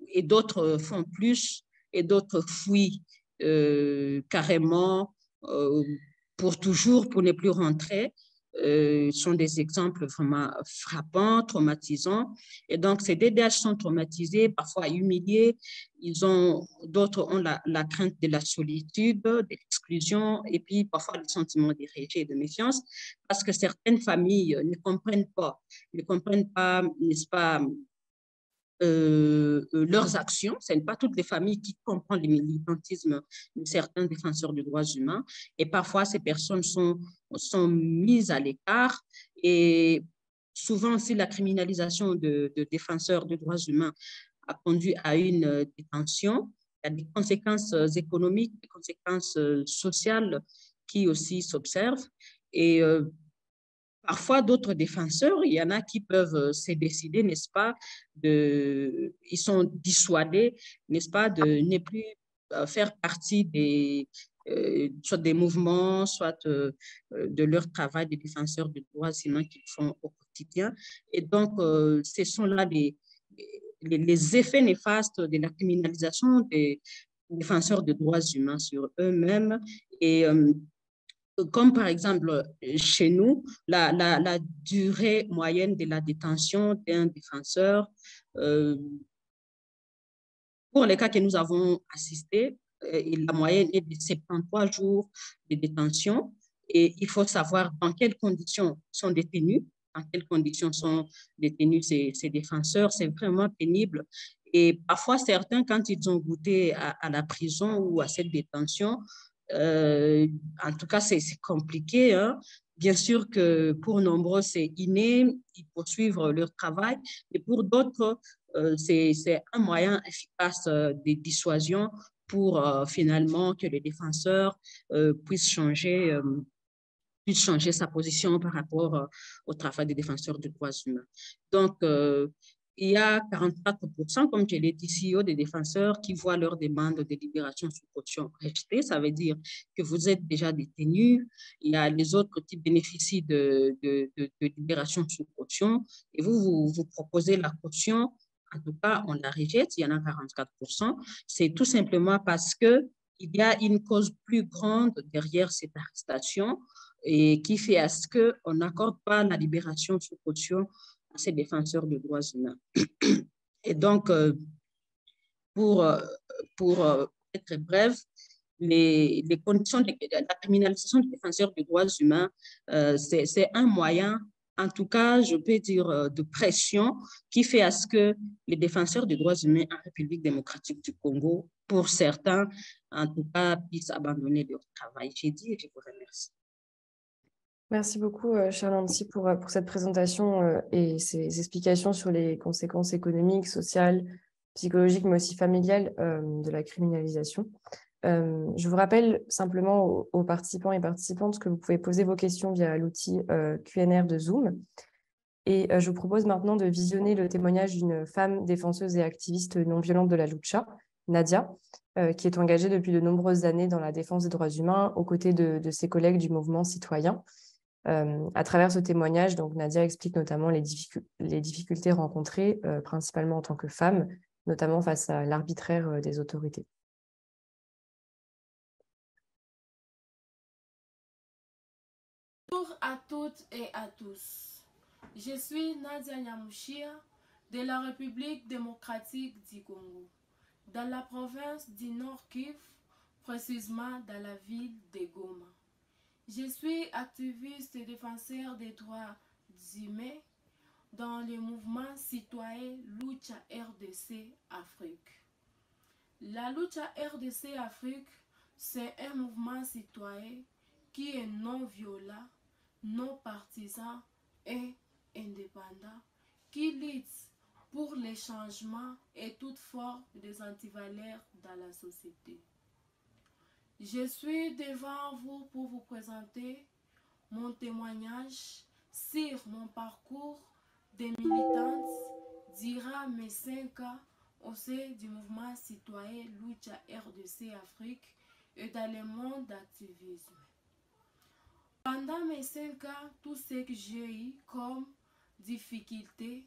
et d'autres font plus, et d'autres fuient carrément pour toujours, pour ne plus rentrer. Sont des exemples vraiment frappants, traumatisants. Et donc, ces DDH sont traumatisés, parfois humiliés. D'autres ont la crainte de la solitude, de l'exclusion, et puis parfois le sentiment de rejet et de méfiance, parce que certaines familles ne comprennent pas, n'est-ce pas, leurs actions. Ce n'est pas toutes les familles qui comprennent le militantisme de certains défenseurs des droits humains. Et parfois, ces personnes sont mises à l'écart. Et souvent aussi, la criminalisation de défenseurs des droits humains a conduit à une détention. Il y a des conséquences économiques, des conséquences sociales qui aussi s'observent. Et parfois, d'autres défenseurs, il y en a qui peuvent se décider, n'est-ce pas, ils sont dissuadés, n'est-ce pas, de ne plus faire partie soit des mouvements, soit de leur travail de défenseurs de droits humains qu'ils font au quotidien. Et donc, ce sont là les effets néfastes de la criminalisation des défenseurs de droits humains sur eux-mêmes. Et comme par exemple chez nous, la durée moyenne de la détention d'un défenseur, pour les cas que nous avons assistés, la moyenne est de 73 jours de détention. Et il faut savoir dans quelles conditions sont détenus, dans quelles conditions sont détenus ces défenseurs. C'est vraiment pénible. Et parfois, certains, quand ils ont goûté à la prison ou à cette détention, en tout cas, c'est compliqué. Hein. Bien sûr que pour nombreux, c'est inné, ils poursuivent leur travail, et pour d'autres, c'est un moyen efficace de dissuasion pour finalement que les défenseurs puissent changer sa position par rapport au travail des défenseurs des droits humains. Donc, il y a 44%, comme je l'ai dit, CEO des défenseurs qui voient leur demande de libération sous caution rejetée. Ça veut dire que vous êtes déjà détenu. Il y a les autres qui bénéficient de libération sous caution. Et vous proposez la caution. En tout cas, on la rejette. Il y en a 44%. C'est tout simplement parce qu'il y a une cause plus grande derrière cette arrestation et qui fait à ce qu'on n'accorde pas la libération sous caution à ces défenseurs de droits humains. Et donc, pour être bref, les conditions de la criminalisation des défenseurs des droits humains, c'est un moyen, en tout cas, je peux dire, de pression qui fait à ce que les défenseurs des droits humains en République démocratique du Congo, pour certains, en tout cas, puissent abandonner leur travail. J'ai dit et je vous remercie. Merci beaucoup, chère Nancy, pour cette présentation et ces explications sur les conséquences économiques, sociales, psychologiques, mais aussi familiales de la criminalisation. Je vous rappelle simplement aux participants et participantes que vous pouvez poser vos questions via l'outil Q&R de Zoom. Et je vous propose maintenant de visionner le témoignage d'une femme défenseuse et activiste non violente de la lucha, Nadia, qui est engagée depuis de nombreuses années dans la défense des droits humains aux côtés de ses collègues du mouvement citoyen. À travers ce témoignage, donc, Nadia explique notamment les difficultés rencontrées, principalement en tant que femme, notamment face à l'arbitraire des autorités. Bonjour à toutes et à tous. Je suis Nadia Nyamouchia de la République démocratique du Congo, dans la province du Nord Kivu, précisément dans la ville de Goma. Je suis activiste et défenseur des droits humains dans le mouvement citoyen Lucha RDC Afrique. La Lucha RDC Afrique, c'est un mouvement citoyen qui est non violent, non partisan et indépendant, qui lutte pour les changements et toute forme des antivaleurs dans la société. Je suis devant vous pour vous présenter mon témoignage sur mon parcours de militante durant mes 5 ans au sein du mouvement citoyen Lucha RDC Afrique et dans le monde d'activisme. Pendant mes 5 ans, tout ce que j'ai eu comme difficulté,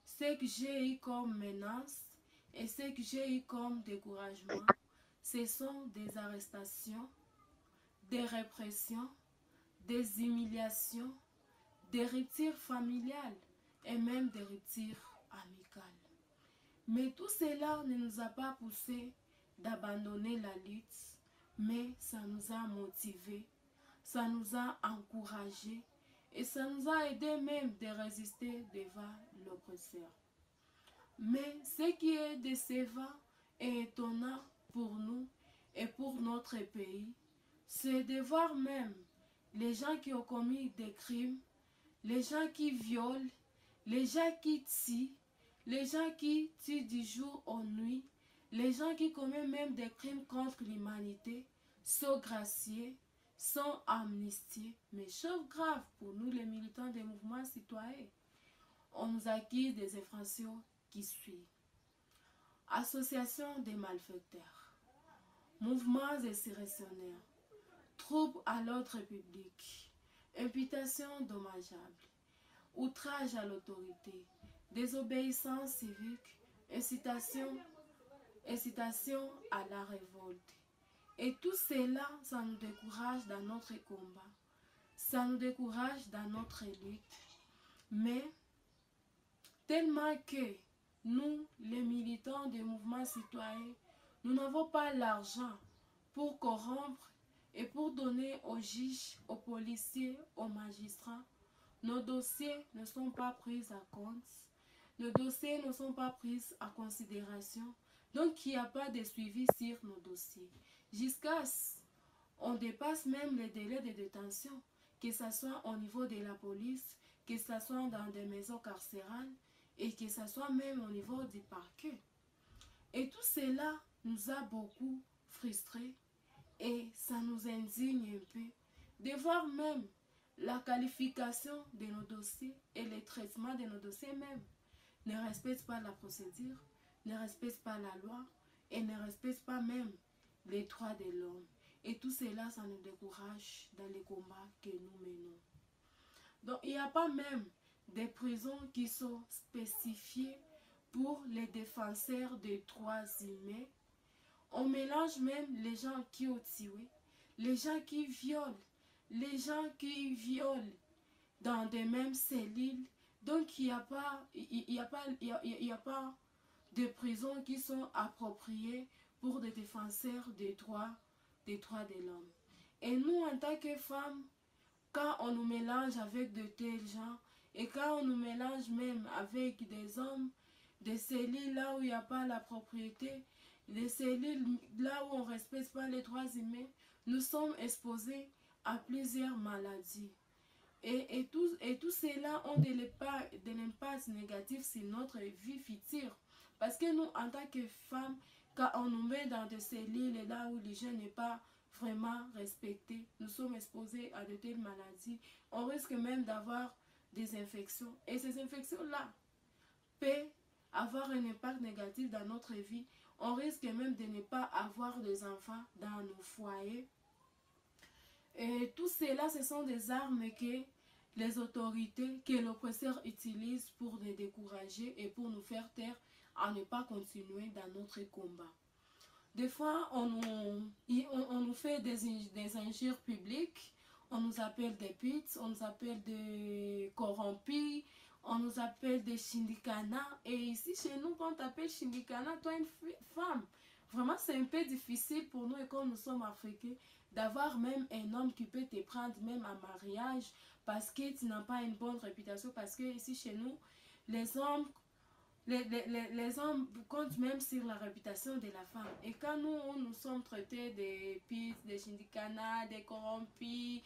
ce que j'ai eu comme menace et ce que j'ai eu comme découragement, ce sont des arrestations, des répressions, des humiliations, des ruptures familiales et même des ruptures amicales. Mais tout cela ne nous a pas poussé d'abandonner la lutte, mais ça nous a motivés, ça nous a encouragés et ça nous a aidé même de résister devant l'oppresseur. Mais ce qui est décevant et étonnant pour nous et pour notre pays, c'est de voir même les gens qui ont commis des crimes, les gens qui violent, les gens qui tuent, les gens qui tuent du jour au nuit, les gens qui commettent même des crimes contre l'humanité, sont graciés, sont amnistiés. Mais chose grave pour nous les militants des mouvements citoyens, on nous accuse des infractions qui suivent. Association des malfaiteurs, mouvements insurrectionnaires, troubles à l'ordre public, imputation dommageable, outrage à l'autorité, désobéissance civique, incitation à la révolte. Et tout cela, ça nous décourage dans notre combat, ça nous décourage dans notre lutte. Mais tellement que nous, les militants des mouvements citoyens, nous n'avons pas l'argent pour corrompre et pour donner aux juges, aux policiers, aux magistrats. Nos dossiers ne sont pas pris en compte. Nos dossiers ne sont pas pris en considération. Donc, il n'y a pas de suivi sur nos dossiers. Jusqu'à ce qu'on dépasse même les délais de détention, que ce soit au niveau de la police, que ce soit dans des maisons carcérales et que ce soit même au niveau du parquet. Et tout cela nous a beaucoup frustrés et ça nous indigne un peu de voir même la qualification de nos dossiers et le traitement de nos dossiers même ne respectent pas la procédure, ne respectent pas la loi et ne respectent pas même les droits de l'homme. Et tout cela, ça nous décourage dans les combats que nous menons. Donc, il n'y a pas même des prisons qui sont spécifiées pour les défenseurs des droits humains. On mélange même les gens qui ont tué, les gens qui violent, les gens qui violent dans des mêmes cellules. Donc, il n'y a pas de prisons qui sont appropriées pour des défenseurs des droits de l'homme. Et nous, en tant que femmes, quand on nous mélange avec de tels gens, et quand on nous mélange même avec des hommes, des cellules là où il n'y a pas la propriété, des cellules là où on ne respecte pas les droits humains, nous sommes exposés à plusieurs maladies. Et tout cela ont de l'impact négatif sur notre vie future. Parce que nous, en tant que femmes, quand on nous met dans des cellules là où l'hygiène n'est pas vraiment respectée, nous sommes exposés à de telles maladies. On risque même d'avoir des infections. Et ces infections-là peuvent avoir un impact négatif dans notre vie. On risque même de ne pas avoir des enfants dans nos foyers. Et tout cela, ce sont des armes que les autorités que l'oppresseur utilise pour nous décourager et pour nous faire taire à ne pas continuer dans notre combat. Des fois, on nous fait des injures publiques, on nous appelle des putes, on nous appelle des corrompus, on nous appelle des shindikana. Et ici, chez nous, quand on t'appelle shindikana, toi, une femme, vraiment, c'est un peu difficile pour nous, et comme nous sommes africains, d'avoir même un homme qui peut te prendre même en mariage parce que tu n'as pas une bonne réputation. Parce que ici, chez nous, les hommes comptent même sur la réputation de la femme. Et quand nous sommes traités des putes, des shindikana, des corrompus,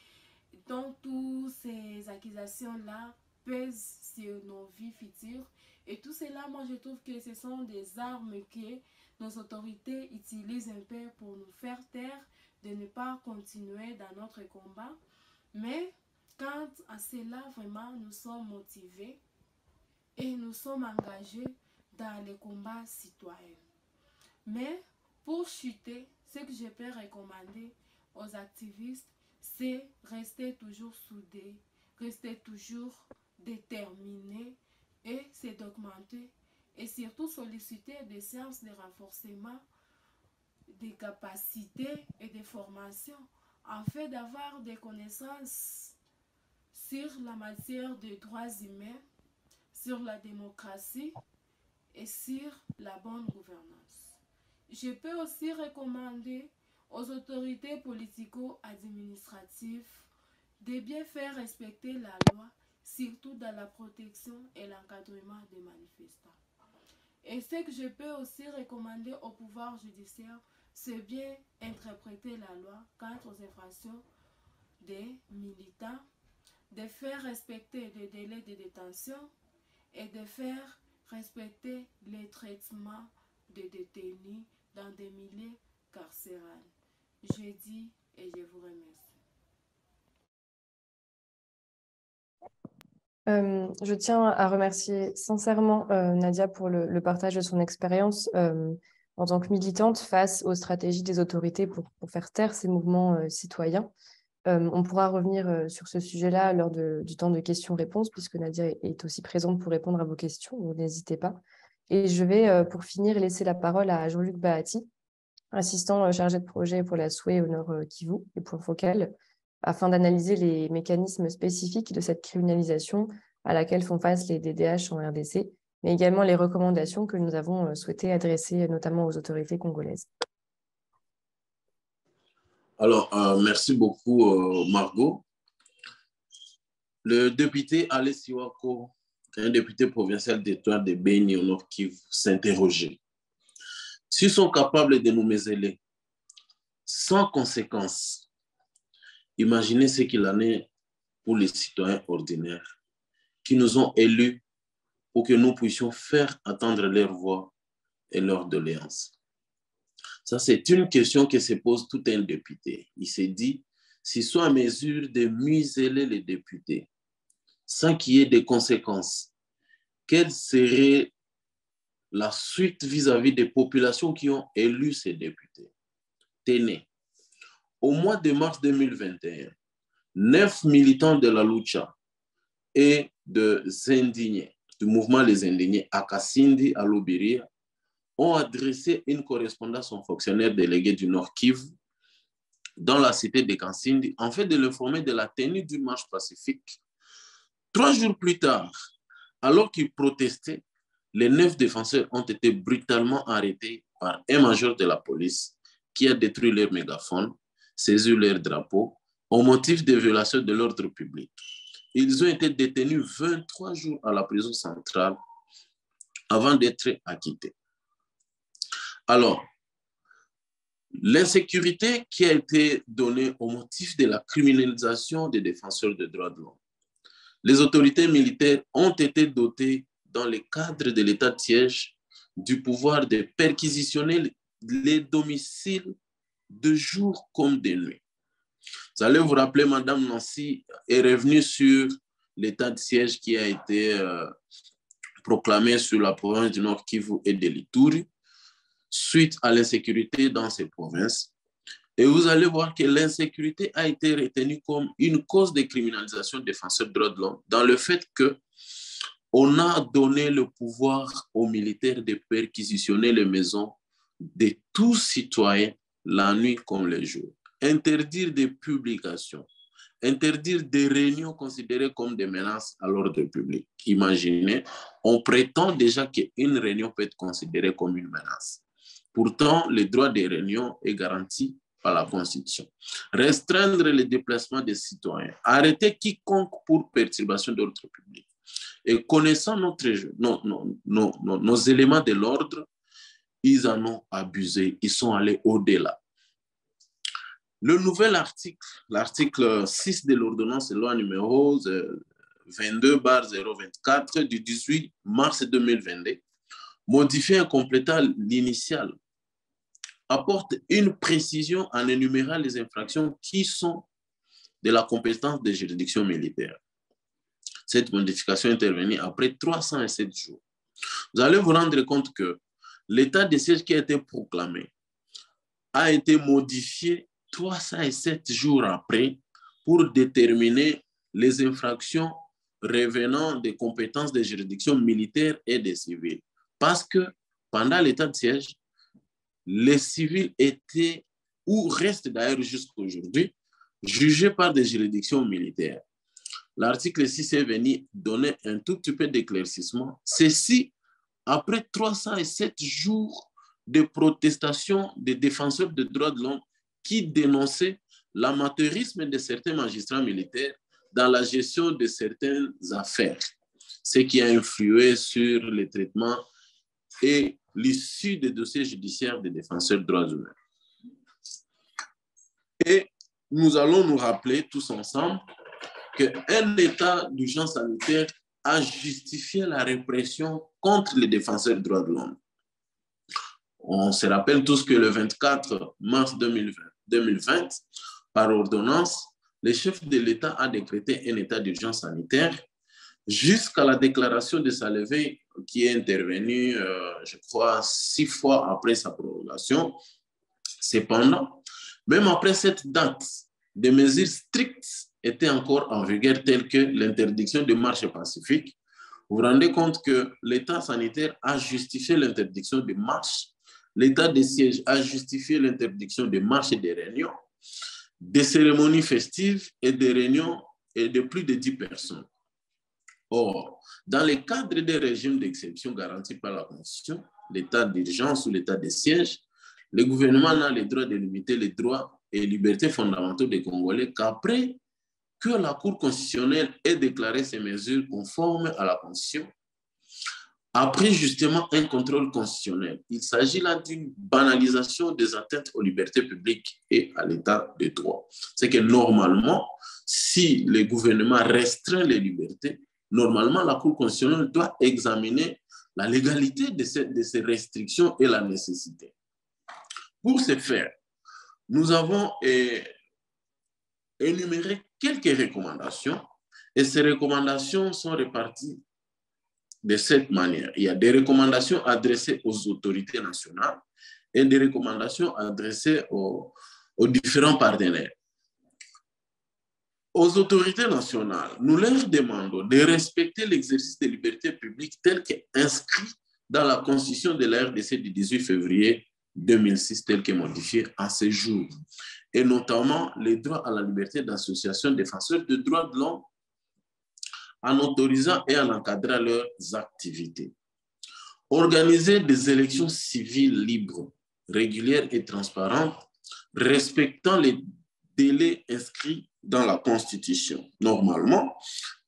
donc toutes ces accusations-là pèsent sur nos vies futures. Et tout cela, moi, je trouve que ce sont des armes que nos autorités utilisent un peu pour nous faire taire, de ne pas continuer dans notre combat. Mais quant à cela, vraiment, nous sommes motivés et nous sommes engagés dans les combats citoyens. Mais pour chuter, ce que je peux recommander aux activistes, c'est rester toujours soudés, rester toujours déterminés et se documenter et surtout solliciter des séances de renforcement des capacités et des formations afin d'avoir des connaissances sur la matière des droits humains, sur la démocratie et sur la bonne gouvernance. Je peux aussi recommander aux autorités politico-administratives de bien faire respecter la loi, surtout dans la protection et l'encadrement des manifestants. Et ce que je peux aussi recommander au pouvoir judiciaire, c'est bien interpréter la loi quant aux infractions des militants, de faire respecter les délais de détention et de faire respecter les traitements des détenus dans des milieux carcérales. Je dis et je vous remercie. Je tiens à remercier sincèrement Nadia pour le partage de son expérience en tant que militante face aux stratégies des autorités pour faire taire ces mouvements citoyens. On pourra revenir sur ce sujet-là lors du temps de questions-réponses, puisque Nadia est aussi présente pour répondre à vos questions, donc n'hésitez pas. Et je vais, pour finir, laisser la parole à Jean-Luc Bahati, assistant chargé de projet pour la SOUE au Nord Kivu et point focal, afin d'analyser les mécanismes spécifiques de cette criminalisation à laquelle font face les DDH en RDC, mais également les recommandations que nous avons souhaité adresser notamment aux autorités congolaises. Alors, merci beaucoup, Margot. Le député Alice Siwako, un député provincial d'Étoile de Beni au Nord Kivu, s'interrogeait. S'ils sont capables de nous museler sans conséquence, imaginez ce qu'il en est pour les citoyens ordinaires qui nous ont élus pour que nous puissions faire entendre leur voix et leurs doléances. Ça, c'est une question que se pose tout un député. Il s'est dit, s'ils sont en mesure de museler les députés sans qu'il y ait des conséquences, quelle serait la suite vis-à-vis des populations qui ont élu ces députés? Tenez, au mois de mars 2021, 9 militants de la Lucha et des indignés, du mouvement Les Indignés à Kassindi, à Lobiria, ont adressé une correspondance aux fonctionnaires délégués du Nord Kivu dans la cité de Kassindi, en fait de l'informer de la tenue d'une marche pacifique. 3 jours plus tard, alors qu'ils protestaient, les 9 défenseurs ont été brutalement arrêtés par un major de la police qui a détruit leur mégaphone, saisi leur drapeau, au motif de violation de l'ordre public. Ils ont été détenus 23 jours à la prison centrale avant d'être acquittés. Alors, l'insécurité qui a été donnée au motif de la criminalisation des défenseurs des droits de l'homme. Les autorités militaires ont été dotées dans le cadre de l'état de siège du pouvoir de perquisitionner les domiciles de jour comme de nuit. Vous allez vous rappeler, Madame Nancy est revenue sur l'état de siège qui a été proclamé sur la province du Nord Kivu et de l'Ituri suite à l'insécurité dans ces provinces. Et vous allez voir que l'insécurité a été retenue comme une cause de criminalisation des défenseurs des droits de l'homme dans le fait qu'on a donné le pouvoir aux militaires de perquisitionner les maisons de tous citoyens la nuit comme le jour. Interdire des publications, interdire des réunions considérées comme des menaces à l'ordre public. Imaginez, on prétend déjà qu'une réunion peut être considérée comme une menace. Pourtant, le droit des réunions est garanti par la Constitution. Restreindre les déplacements des citoyens, arrêter quiconque pour perturbation d'ordre public. Et connaissant nos éléments de l'ordre, ils en ont abusé, ils sont allés au-delà. Le nouvel article, l'article 6 de l'ordonnance de loi numéro 22/024 du 18 mars 2022, modifiant et complétant l'initial, apporte une précision en énumérant les infractions qui sont de la compétence des juridictions militaires. Cette modification est intervenue après 307 jours. Vous allez vous rendre compte que l'état de siège qui a été proclamé a été modifié 307 jours après pour déterminer les infractions revenant des compétences des juridictions militaires et des civils. Parce que pendant l'état de siège, les civils étaient, ou restent d'ailleurs jusqu'à aujourd'hui, jugés par des juridictions militaires. L'article 6 est venu donner un tout petit peu d'éclaircissement. Ceci après 307 jours de protestation des défenseurs des droits de l'homme qui dénonçaient l'amateurisme de certains magistrats militaires dans la gestion de certaines affaires, ce qui a influé sur le traitement et l'issue des dossiers judiciaires des défenseurs des droits humains. Et nous allons nous rappeler tous ensemble qu'un état d'urgence sanitaire a justifié la répression contre les défenseurs des droits de l'homme. On se rappelle tous que le 24 mars 2020, par ordonnance, le chef de l'État a décrété un état d'urgence sanitaire jusqu'à la déclaration de sa levée qui est intervenue, je crois, 6 fois après sa prolongation. Cependant, même après cette date, des mesures strictes étaient encore en vigueur telles que l'interdiction de marche pacifique. Vous vous rendez compte que l'état sanitaire a justifié l'interdiction de marche, l'état de siège a justifié l'interdiction de marche et de réunions, des cérémonies festives et des réunions et de plus de 10 personnes. Or, dans le cadre des régimes d'exception garantis par la Constitution, l'état d'urgence ou l'état de siège, le gouvernement n'a le droit de limiter les droits et libertés fondamentaux des Congolais qu'après que la Cour constitutionnelle ait déclaré ces mesures conformes à la Constitution, après justement un contrôle constitutionnel. Il s'agit là d'une banalisation des atteintes aux libertés publiques et à l'état de droit. C'est que normalement, si le gouvernement restreint les libertés, normalement la Cour constitutionnelle doit examiner la légalité de ces restrictions et la nécessité. Pour ce faire, nous avons énuméré quelques recommandations et ces recommandations sont réparties de cette manière. Il y a des recommandations adressées aux autorités nationales et des recommandations adressées aux différents partenaires. Aux autorités nationales, nous leur demandons de respecter l'exercice des libertés publiques tel qu'inscrit dans la Constitution de la RDC du 18 février 2006, tel que modifié à ce jour, et notamment les droits à la liberté d'association défenseurs des droits de l'homme en autorisant et en encadrant leurs activités. Organiser des élections civiles libres, régulières et transparentes, respectant les délais inscrits dans la Constitution. Normalement,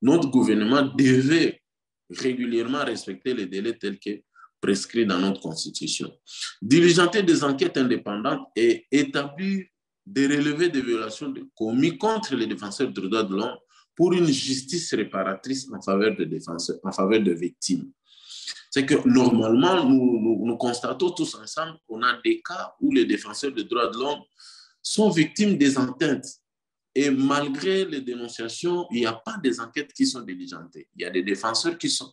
notre gouvernement devait régulièrement respecter les délais tels que prescrits dans notre Constitution. Diligenter des enquêtes indépendantes et établir des relevés de violations commises contre les défenseurs des droits de l'homme pour une justice réparatrice en faveur des défenseurs, en faveur des victimes. C'est que normalement, nous constatons tous ensemble qu'on a des cas où les défenseurs des droits de l'homme sont victimes des atteintes. Et malgré les dénonciations, il n'y a pas des enquêtes qui sont diligentées. Il y a des défenseurs qui sont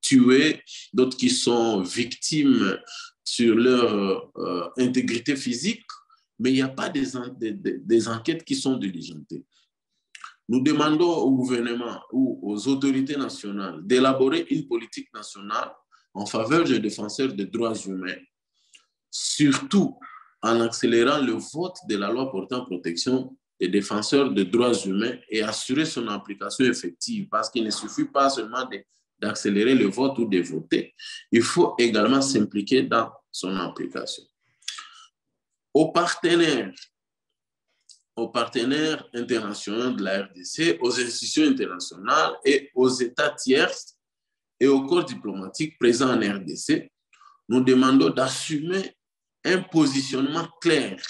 tués, d'autres qui sont victimes sur leur intégrité physique, mais il n'y a pas des enquêtes qui sont diligentées. Nous demandons au gouvernement ou aux autorités nationales d'élaborer une politique nationale en faveur des défenseurs des droits humains, surtout en accélérant le vote de la loi portant protection des défenseurs des droits humains et assurer son application effective, parce qu'il ne suffit pas seulement d'accélérer le vote ou de voter, il faut également s'impliquer dans son application. Aux partenaires internationaux de la RDC, aux institutions internationales et aux États tiers et aux corps diplomatiques présents en RDC, nous demandons d'assumer un positionnement clair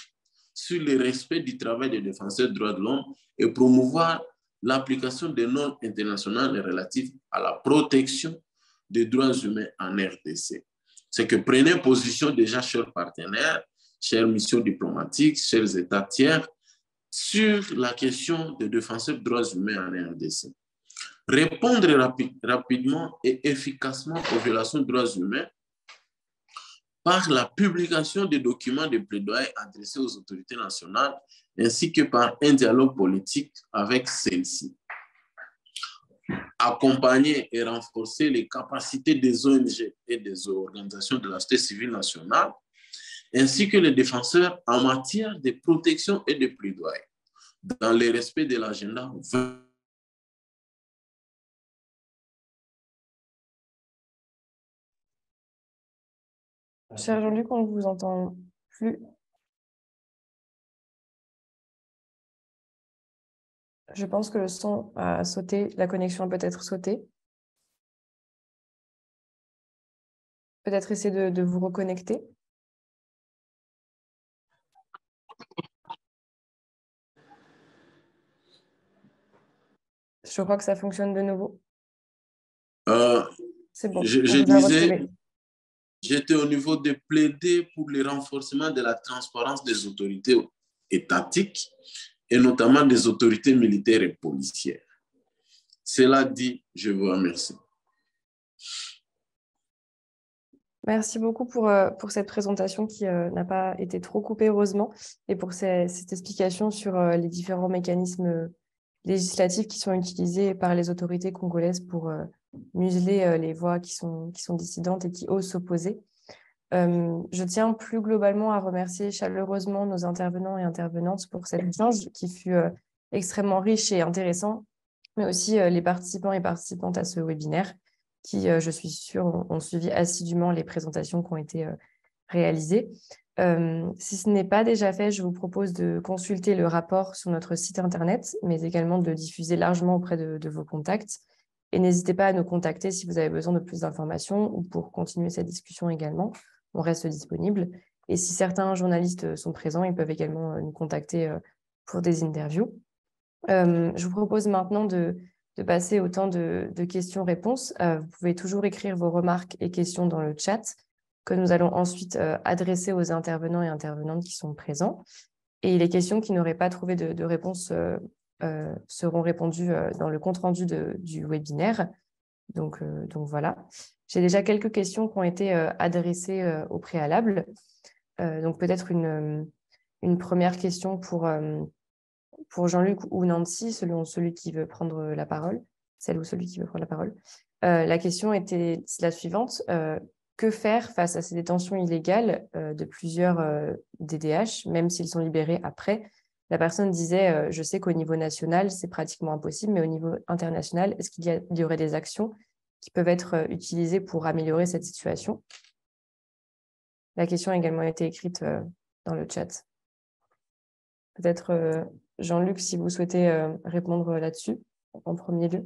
sur le respect du travail des défenseurs des droits de l'homme et promouvoir l'application des normes internationales relatives à la protection des droits humains en RDC. C'est que prenez position déjà, chers partenaires, chères missions diplomatiques, chers États tiers, sur la question des défenseurs des droits humains en RDC. Répondre rapidement et efficacement aux violations des droits humains par la publication des documents de plaidoyer adressés aux autorités nationales ainsi que par un dialogue politique avec celles-ci. Accompagner et renforcer les capacités des ONG et des organisations de la société civile nationale ainsi que les défenseurs en matière de protection et de plaidoyer dans le respect de l'agenda 20. Cher Jean-Luc, on ne vous entend plus. Je pense que le son a sauté, la connexion a peut-être sauté. Peut-être essayer de vous reconnecter. Je crois que ça fonctionne de nouveau. C'est bon. Je disais, j'étais au niveau de plaider pour le renforcement de la transparence des autorités étatiques et notamment des autorités militaires et policières. Cela dit, je vous remercie. Merci beaucoup pour cette présentation qui n'a pas été trop coupée, heureusement, et pour cette explication sur les différents mécanismes législatifs qui sont utilisés par les autorités congolaises pour museler les voix qui sont dissidentes et qui osent s'opposer. Je tiens plus globalement à remercier chaleureusement nos intervenants et intervenantes pour cet échange qui fut extrêmement riche et intéressant, mais aussi les participants et participantes à ce webinaire qui, je suis sûre, ont suivi assidûment les présentations qui ont été réalisées. Si ce n'est pas déjà fait, je vous propose de consulter le rapport sur notre site internet, mais également de diffuser largement auprès de vos contacts. Et n'hésitez pas à nous contacter si vous avez besoin de plus d'informations ou pour continuer cette discussion également. On reste disponible. Et si certains journalistes sont présents, ils peuvent également nous contacter pour des interviews. Je vous propose maintenant de passer au temps de questions-réponses. Vous pouvez toujours écrire vos remarques et questions dans le chat que nous allons ensuite adresser aux intervenants et intervenantes qui sont présents. Et les questions qui n'auraient pas trouvé de réponse seront répondues dans le compte-rendu du webinaire. Donc voilà. J'ai déjà quelques questions qui ont été adressées au préalable. Donc peut-être une première question pour Jean-Luc ou Nancy, selon celui qui veut prendre la parole, celle ou celui qui veut prendre la parole. La question était la suivante. Que faire face à ces détentions illégales de plusieurs DDH, même s'ils sont libérés après? La personne disait, je sais qu'au niveau national, c'est pratiquement impossible, mais au niveau international, est-ce qu'il y aurait des actions qui peuvent être utilisées pour améliorer cette situation? La question a également été écrite dans le chat. Peut-être, Jean-Luc, si vous souhaitez répondre là-dessus, en premier lieu.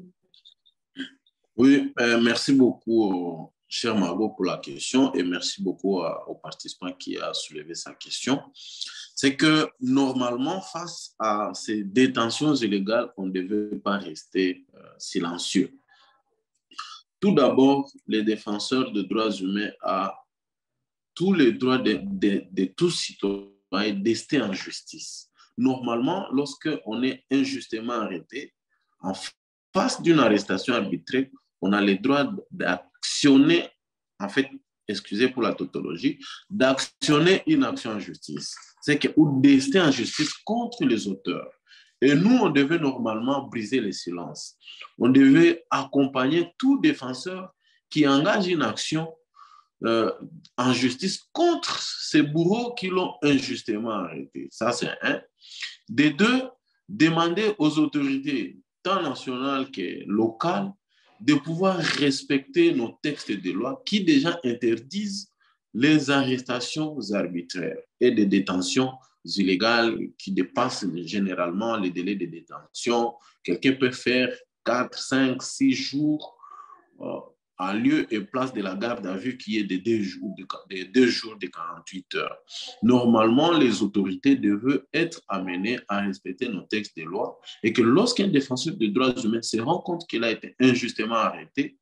Oui, merci beaucoup, cher Margot, pour la question et merci beaucoup au participant qui a soulevé sa question. C'est que normalement, face à ces détentions illégales, on ne devait pas rester silencieux. Tout d'abord, les défenseurs des droits humains ont tous les droits de tous citoyens d'ester en justice. Normalement, lorsqu'on est injustement arrêté, en face d'une arrestation arbitraire, on a le droit d'actionner, en fait, excusez pour la tautologie, d'actionner une action en justice. c'est que, ou d'ester en justice contre les auteurs. Et nous, on devait normalement briser le silence. On devait accompagner tout défenseur qui engage une action en justice contre ces bourreaux qui l'ont injustement arrêté. Ça, c'est un. Des deux, demander aux autorités, tant nationales que locales, de pouvoir respecter nos textes de loi qui déjà interdisent les arrestations arbitraires et des détentions illégales qui dépassent généralement les délais de détention. Quelqu'un peut faire 4, 5, 6 jours en lieu et place de la garde à vue qui est de 2 jours de 48 heures. Normalement, les autorités devaient être amenées à respecter nos textes de loi et que lorsqu'un défenseur des droits humains se rend compte qu'il a été injustement arrêté,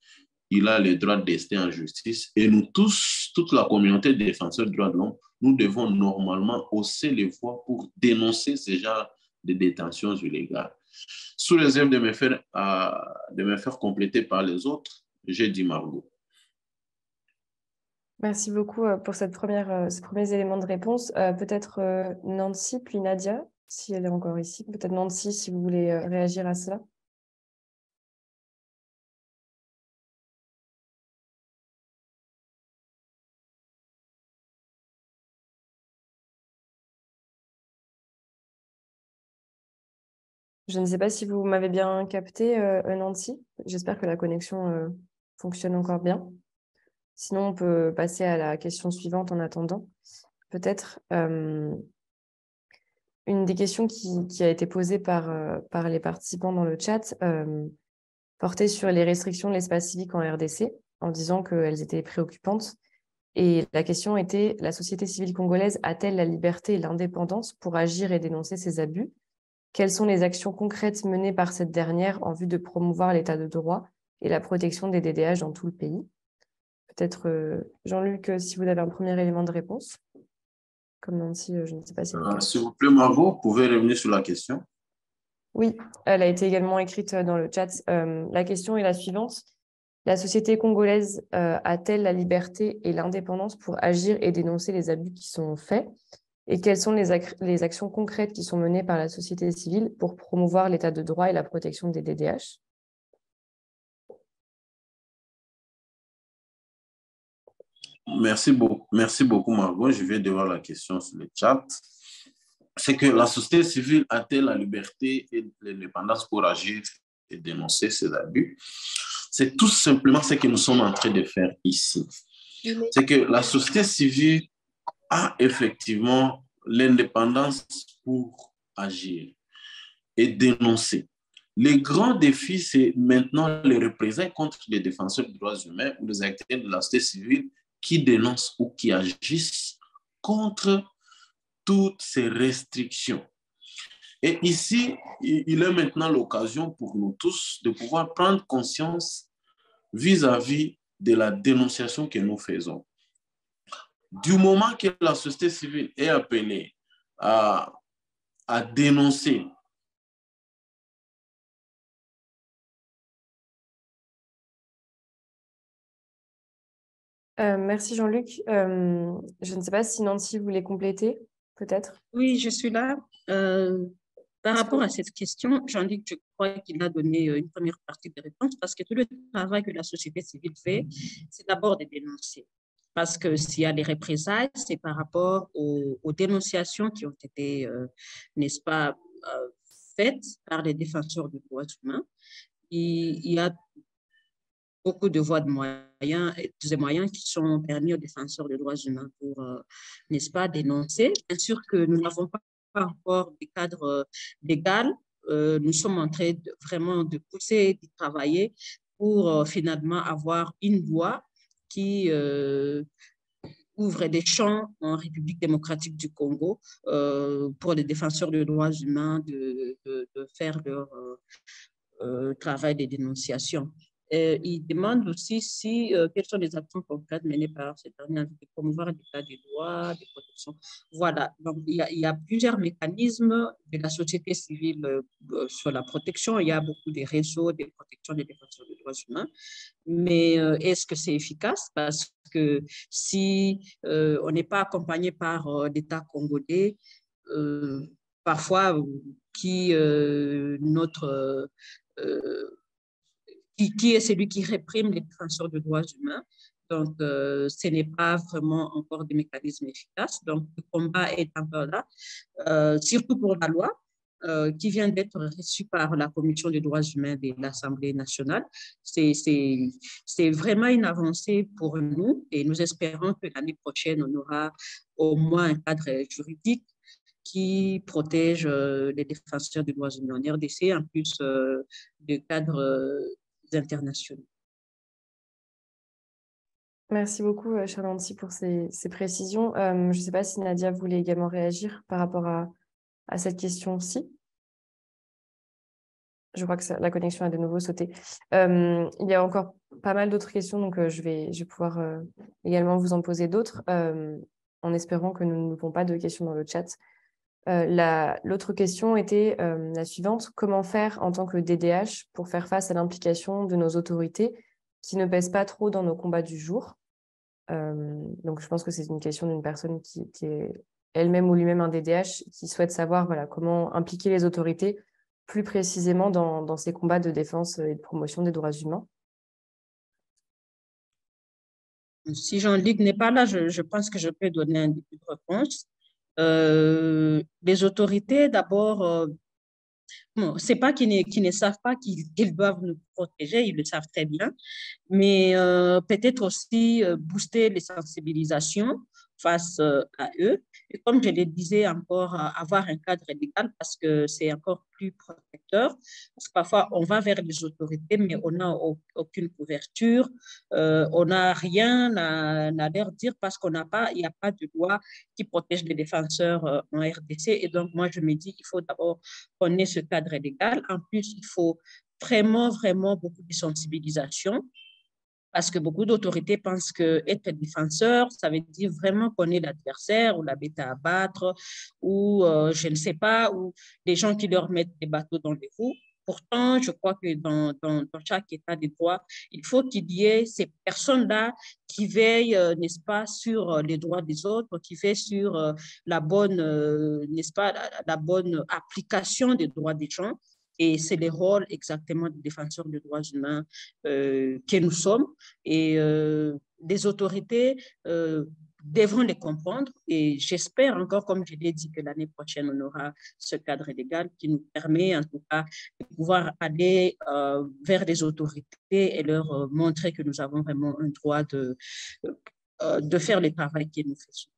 il a le droit d'ester en justice. Et nous tous, toute la communauté des défenseurs des droits de l'homme, nous devons normalement hausser les voix pour dénoncer ce genre de détentions illégales. Sous réserve de me faire compléter par les autres, j'ai dit Margot. Merci beaucoup pour ces premiers éléments de réponse. Peut-être Nancy, puis Nadia, si elle est encore ici. Peut-être Nancy, si vous voulez réagir à cela. Je ne sais pas si vous m'avez bien capté, Nancy. J'espère que la connexion fonctionne encore bien. Sinon, on peut passer à la question suivante en attendant. Peut-être une des questions qui a été posée par les participants dans le chat portait sur les restrictions de l'espace civique en RDC, en disant qu'elles étaient préoccupantes. Et la question était, la société civile congolaise a-t-elle la liberté et l'indépendance pour agir et dénoncer ces abus ? Quelles sont les actions concrètes menées par cette dernière en vue de promouvoir l'état de droit et la protection des DDH dans tout le pays ? Peut-être, Jean-Luc, si vous avez un premier élément de réponse. Comme Nancy, je ne sais pas si... S'il vous plaît, Margot, vous pouvez revenir sur la question. Oui, elle a été également écrite dans le chat. La question est la suivante. La société congolaise a-t-elle la liberté et l'indépendance pour agir et dénoncer les abus qui sont faits ? Et quelles sont les actions concrètes qui sont menées par la société civile pour promouvoir l'état de droit et la protection des DDH ? Merci beaucoup, Margot. Je viens de voir la question sur le chat. C'est que la société civile a-t-elle la liberté et l'indépendance pour agir et dénoncer ces abus? C'est tout simplement ce que nous sommes en train de faire ici. C'est que la société civile a effectivement l'indépendance pour agir et dénoncer. Le grand défi, c'est maintenant les représailles contre les défenseurs des droits humains ou les acteurs de la société civile qui dénoncent ou qui agissent contre toutes ces restrictions. Et ici, il est maintenant l'occasion pour nous tous de pouvoir prendre conscience vis-à-vis de la dénonciation que nous faisons. Du moment que la société civile est appelée à dénoncer merci Jean-Luc. Je ne sais pas si Nancy voulait compléter, peut-être. Oui, je suis là. Par rapport à cette question, Jean-Luc, je crois qu'il a donné une première partie de réponse parce que tout le travail que la société civile fait, c'est d'abord de dénoncer. Parce que s'il y a des représailles, c'est par rapport aux dénonciations qui ont été, n'est-ce pas, faites par les défenseurs des droits humains. Il y a beaucoup de voies de moyens qui sont permis aux défenseurs des droits humains pour, n'est-ce pas, dénoncer. Bien sûr que nous n'avons pas encore des cadres légaux. Nous sommes en train vraiment de pousser, de travailler pour finalement avoir une voie qui ouvre des champs en République démocratique du Congo pour les défenseurs des droits humains de faire leur travail de dénonciation. Il demande aussi quelles sont les actions concrètes menées par cette dernière de promouvoir l'état du droit, de protection. Voilà, donc il y a plusieurs mécanismes de la société civile sur la protection. Il y a beaucoup de réseaux de protection des défenseurs des droits. droits humains. Mais est-ce que c'est efficace? Parce que si on n'est pas accompagné par l'État congolais, parfois qui est celui qui réprime les défenseurs de droits humains. Donc, ce n'est pas vraiment encore des mécanismes efficaces. Donc, le combat est encore là, surtout pour la loi qui vient d'être reçue par la Commission des droits humains de l'Assemblée nationale. C'est vraiment une avancée pour nous et nous espérons que l'année prochaine, on aura au moins un cadre juridique qui protège les défenseurs des droits humains en RDC, en plus de cadres internationaux. Merci beaucoup, chère Nancy, pour ces précisions. Je ne sais pas si Nadia voulait également réagir par rapport à cette question-ci. Je crois que la connexion a de nouveau sauté. Il y a encore pas mal d'autres questions, donc je vais pouvoir également vous en poser d'autres, en espérant que nous n'avons pas de questions dans le chat. L'autre question était la suivante. Comment faire en tant que DDH pour faire face à l'implication de nos autorités qui ne pèsent pas trop dans nos combats du jour? Donc, je pense que c'est une question d'une personne qui est elle-même ou lui-même un DDH qui souhaite savoir comment impliquer les autorités plus précisément dans ces combats de défense et de promotion des droits humains. Si Jean-Luc n'est pas là, je pense que je peux donner un début de réponse. Les autorités, d'abord, bon, ce n'est pas qu'ils ne savent pas qu'ils doivent nous protéger, ils le savent très bien, mais peut-être aussi booster les sensibilisations face à eux. Et comme je le disais encore, avoir un cadre légal parce que c'est encore plus protecteur. Parce que parfois, on va vers les autorités, mais on n'a aucune couverture, on n'a rien à leur dire parce qu'il n'y a pas de loi qui protège les défenseurs en RDC. Et donc, moi, je me dis qu'il faut d'abord qu'on ait ce cadre légal. En plus, il faut vraiment, vraiment beaucoup de sensibilisation. Parce que beaucoup d'autorités pensent qu'être défenseur, ça veut dire vraiment qu'on est l'adversaire ou la bête à abattre ou je ne sais pas, ou des gens qui leur mettent des bateaux dans les roues. Pourtant, je crois que dans chaque état de droit, il faut qu'il y ait ces personnes-là qui veillent, n'est-ce pas, sur les droits des autres, qui veillent sur la bonne, n'est-ce pas, la bonne application des droits des gens. Et c'est le rôle exactement des défenseurs des droits humains que nous sommes. Et les autorités devront les comprendre. Et j'espère encore, comme je l'ai dit, que l'année prochaine, on aura ce cadre légal qui nous permet, en tout cas, de pouvoir aller vers les autorités et leur montrer que nous avons vraiment un droit de faire le travail que nous faisons.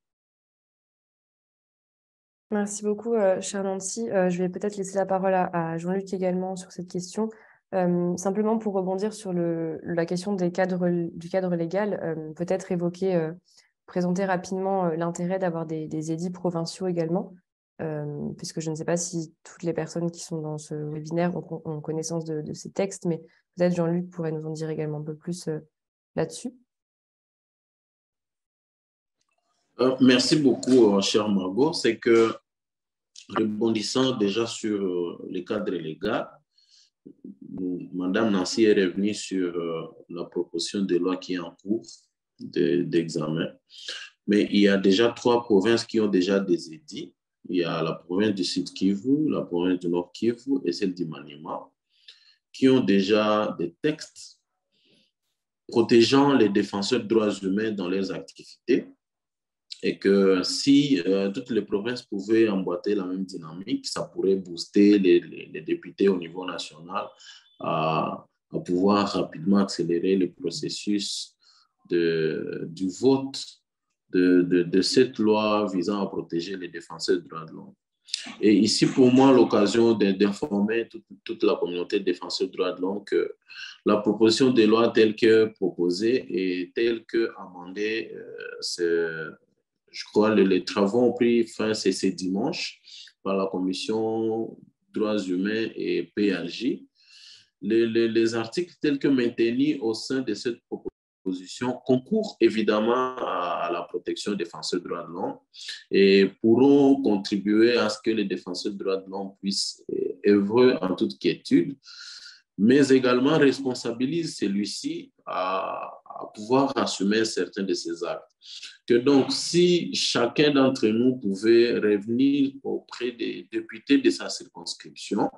Merci beaucoup, chère Nancy. Je vais peut-être laisser la parole à Jean-Luc également sur cette question. Simplement pour rebondir sur la question du cadre légal, peut-être présenter rapidement l'intérêt d'avoir des édits provinciaux également, puisque je ne sais pas si toutes les personnes qui sont dans ce webinaire ont connaissance de ces textes, mais peut-être Jean-Luc pourrait nous en dire également un peu plus là-dessus. Merci beaucoup, chère Margot. C'est que, rebondissant déjà sur les cadres légaux, Madame Nancy est revenue sur la proposition de loi qui est en cours d'examen. Mais il y a déjà 3 provinces qui ont déjà des édits. Il y a la province du Sud Kivu, la province du Nord Kivu et celle du Maniema, qui ont déjà des textes protégeant les défenseurs de droits humains dans leurs activités. Et que si toutes les provinces pouvaient emboîter la même dynamique, ça pourrait booster les députés au niveau national à pouvoir rapidement accélérer le processus du vote de cette loi visant à protéger les défenseurs des droits de l'homme. Et ici, pour moi, l'occasion d'informer toute la communauté de défenseurs des droits de l'homme que la proposition de loi telle que proposée et telle que amendée, je crois que les travaux ont pris fin ce dimanche par la Commission droits humains et PRJ. Les articles tels que maintenus au sein de cette proposition concourent évidemment à la protection des défenseurs des droits de l'homme et pourront contribuer à ce que les défenseurs des droits de l'homme puissent œuvrer en toute quiétude mais également responsabilise celui-ci à pouvoir assumer certains de ses actes. Que donc, si chacun d'entre nous pouvait revenir auprès des députés de sa circonscription,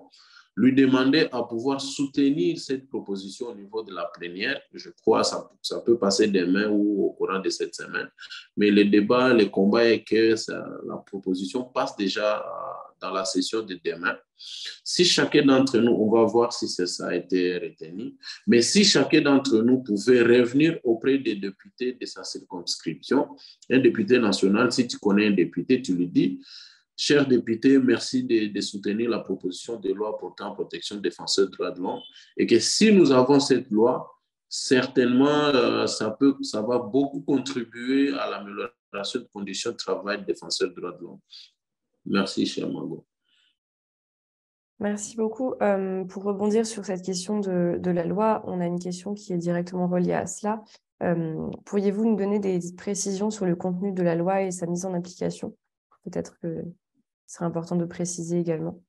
lui demander à pouvoir soutenir cette proposition au niveau de la plénière, je crois que ça peut passer demain ou au courant de cette semaine. Mais le débat, le combat est que la proposition passe déjà dans la session de demain. Si chacun d'entre nous, on va voir si ça a été retenu, mais si chacun d'entre nous pouvait revenir auprès des députés de sa circonscription, un député national, si tu connais un député, tu lui dis, cher député, merci de soutenir la proposition de loi portant protection des défenseurs des droits de l'homme, et que si nous avons cette loi, certainement, ça va beaucoup contribuer à l'amélioration des conditions de travail des défenseurs des droits de l'homme. Merci, cher Margot. Merci beaucoup. Pour rebondir sur cette question de la loi, on a une question qui est directement reliée à cela. Pourriez-vous nous donner des précisions sur le contenu de la loi et sa mise en application? Peut-être que ce serait important de préciser également.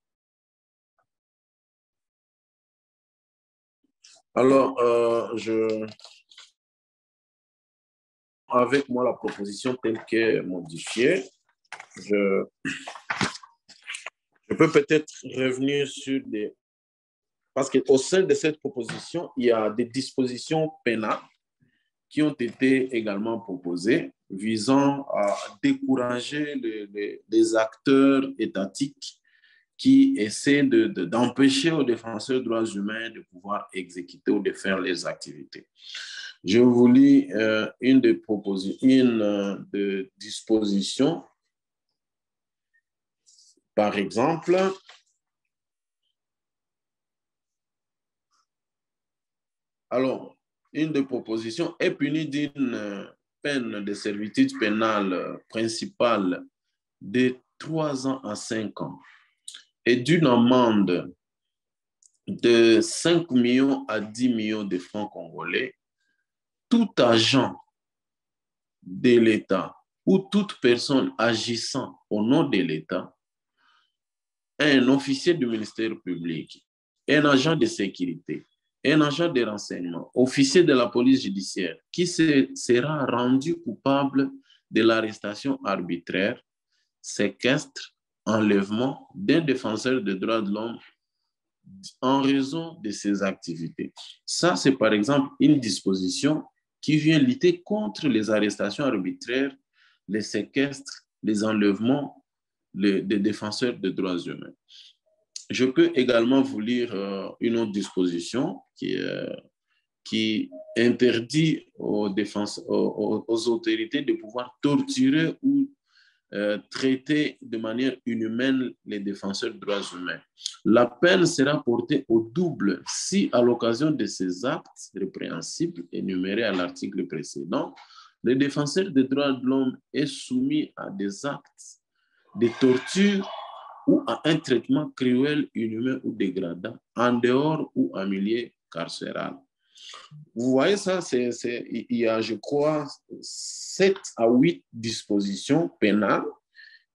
Alors, avec moi la proposition telle qu'elle est modifiée, je peux peut-être revenir sur des... Parce qu'au sein de cette proposition, il y a des dispositions pénales qui ont été également proposées visant à décourager les acteurs étatiques qui essaient d'empêcher aux défenseurs des droits humains de pouvoir exécuter ou de faire les activités. Je vous lis une de dispositions. Par exemple, alors, une des propositions est punie d'une peine de servitude pénale principale de 3 ans à 5 ans et d'une amende de 5 millions à 10 millions de francs congolais. Tout agent de l'État ou toute personne agissant au nom de l'État, un officier du ministère public, un agent de sécurité, un agent de renseignement, officier de la police judiciaire qui sera rendu coupable de l'arrestation arbitraire, séquestre, enlèvement d'un défenseur des droits de l'homme en raison de ses activités. Ça, c'est par exemple une disposition qui vient lutter contre les arrestations arbitraires, les séquestres, les enlèvements des défenseurs des droits humains. Je peux également vous lire une autre disposition qui interdit aux autorités de pouvoir torturer ou traiter de manière inhumaine les défenseurs des droits humains. La peine sera portée au double si, à l'occasion de ces actes répréhensibles énumérés à l'article précédent, le défenseur des droits de l'homme est soumis à des actes de torture ou à un traitement cruel, inhumain ou dégradant en dehors ou en milieu carcéral. Vous voyez ça, il y a, je crois, 7 à 8 dispositions pénales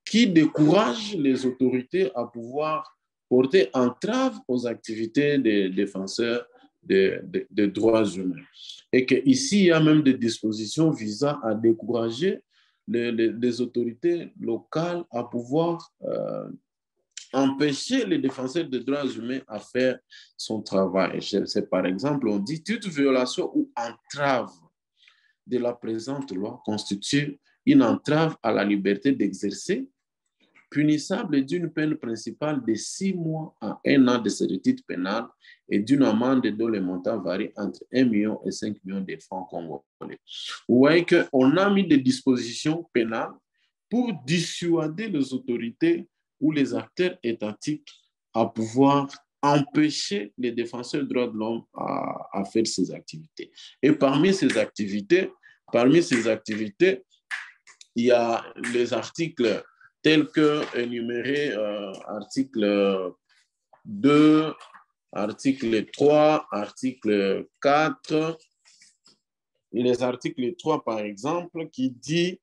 qui découragent les autorités à pouvoir porter entrave aux activités des défenseurs des droits humains. Et qu'ici, il y a même des dispositions visant à décourager les autorités locales à pouvoir empêcher les défenseurs des droits humains à faire son travail. C'est par exemple, on dit toute violation ou entrave de la présente loi constitue une entrave à la liberté d'exercer, punissable d'une peine principale de 6 mois à 1 an de servitude pénale et d'une amende dont le montant varie entre 1 million et 5 millions de francs congolais. Vous voyez qu'on a mis des dispositions pénales pour dissuader les autorités ou les acteurs étatiques à pouvoir empêcher les défenseurs des droits de l'homme à faire ces activités. Et parmi ces activités, il y a les articles tels que énumérés, article 2, article 3, article 4. Les articles 3, par exemple, qui dit